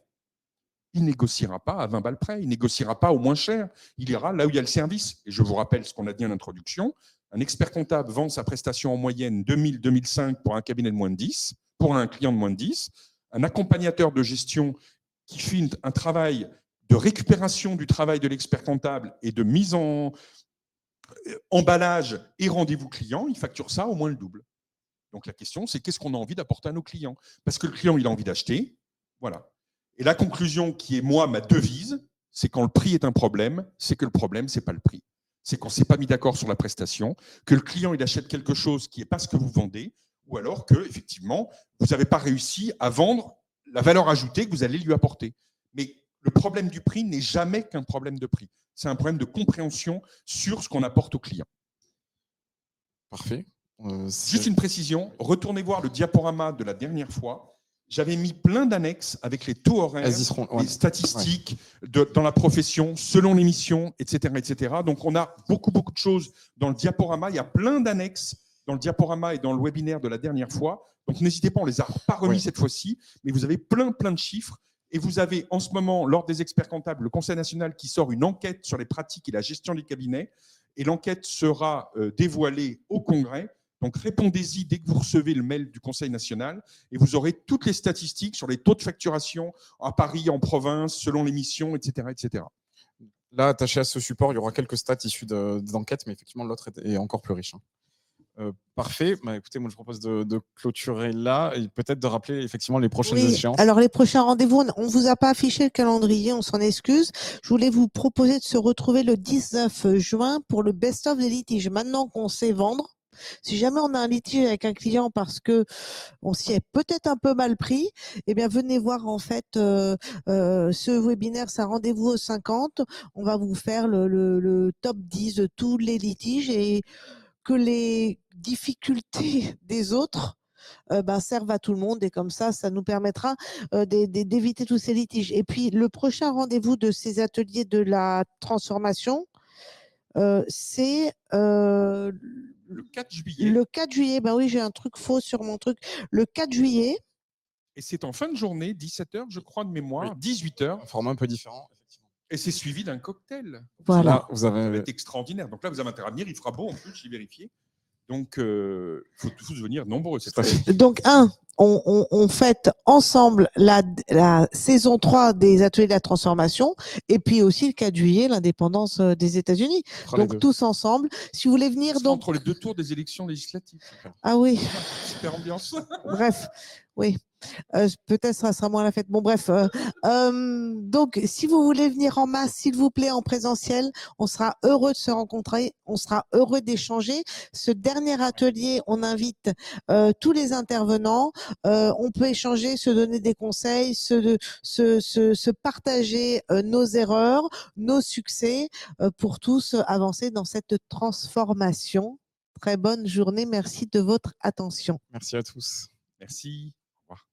il ne négociera pas à 20 balles près, il ne négociera pas au moins cher, il ira là où il y a le service. Et je vous rappelle ce qu'on a dit en introduction, un expert comptable vend sa prestation en moyenne 2000-2005 pour un cabinet de moins de 10, pour un client de moins de 10. Un accompagnateur de gestion qui fait un travail de récupération du travail de l'expert comptable et de mise en emballage et rendez-vous client, il facture ça au moins le double. Donc la question, c'est qu'est-ce qu'on a envie d'apporter à nos clients? Parce que le client, il a envie d'acheter. Voilà. Et la conclusion qui est, moi, ma devise, c'est quand le prix est un problème, c'est que le problème, c'est pas le prix. C'est qu'on ne s'est pas mis d'accord sur la prestation, que le client, il achète quelque chose qui n'est pas ce que vous vendez, ou alors que, effectivement, vous n'avez pas réussi à vendre la valeur ajoutée que vous allez lui apporter. Mais le problème du prix n'est jamais qu'un problème de prix. C'est un problème de compréhension sur ce qu'on apporte au client. Parfait. Juste une précision, retournez voir le diaporama de la dernière fois. J'avais mis plein d'annexes avec les taux horaires, les statistiques dans la profession, selon les missions, etc., etc. Donc, on a beaucoup de choses dans le diaporama. Il y a plein d'annexes dans le diaporama et dans le webinaire de la dernière fois. Donc, n'hésitez pas, on ne les a pas remis cette fois-ci, mais vous avez plein de chiffres. Et vous avez en ce moment, lors des experts comptables, le Conseil national qui sort une enquête sur les pratiques et la gestion des cabinets. Et l'enquête sera dévoilée au Congrès. Donc, répondez-y dès que vous recevez le mail du Conseil national et vous aurez toutes les statistiques sur les taux de facturation à Paris, en province, selon les missions, etc., etc. Là, attaché à ce support, il y aura quelques stats issues d'enquêtes, mais effectivement, l'autre est encore plus riche. Parfait. Bah, écoutez, moi, je propose de clôturer là et peut-être de rappeler effectivement les prochaines échéances. Alors, les prochains rendez-vous, on ne vous a pas affiché le calendrier, on s'en excuse. Je voulais vous proposer de se retrouver le 19 juin pour le best-of des litiges. Maintenant qu'on sait vendre, si jamais on a un litige avec un client parce que on s'y est peut-être un peu mal pris, eh bien venez voir en fait ce webinaire, c'est un rendez-vous aux 50. On va vous faire le top 10 de tous les litiges et que les difficultés des autres servent à tout le monde et comme ça nous permettra d'éviter tous ces litiges. Et puis le prochain rendez-vous de ces ateliers de la transformation, c'est le 4 juillet. Le 4 juillet, ben oui, j'ai un truc faux sur mon truc. Le 4 juillet. Et c'est en fin de journée, 17h, je crois, de mémoire, 18h. Un format un peu différent, effectivement. Et c'est suivi d'un cocktail. Voilà. Là, ça va être extraordinaire. Donc là, vous avez intérêt à venir. Il fera beau en plus, j'ai vérifié. Donc, il faut tous venir nombreux cette fois. Donc, on fête ensemble la saison 3 des ateliers de la transformation et puis aussi le 4 juillet, l'indépendance des États-Unis. Donc, tous ensemble. Si vous voulez venir. Donc... Entre les 2 tours des élections législatives. Ah oui. Super ambiance. Bref, oui. Peut-être ça sera moins la fête. Bon, bref. Donc, si vous voulez venir en masse, s'il vous plaît, en présentiel, on sera heureux de se rencontrer, on sera heureux d'échanger. Ce dernier atelier, on invite tous les intervenants. On peut échanger, se donner des conseils, se partager nos erreurs, nos succès pour tous avancer dans cette transformation. Très bonne journée. Merci de votre attention. Merci à tous. Merci. Au revoir.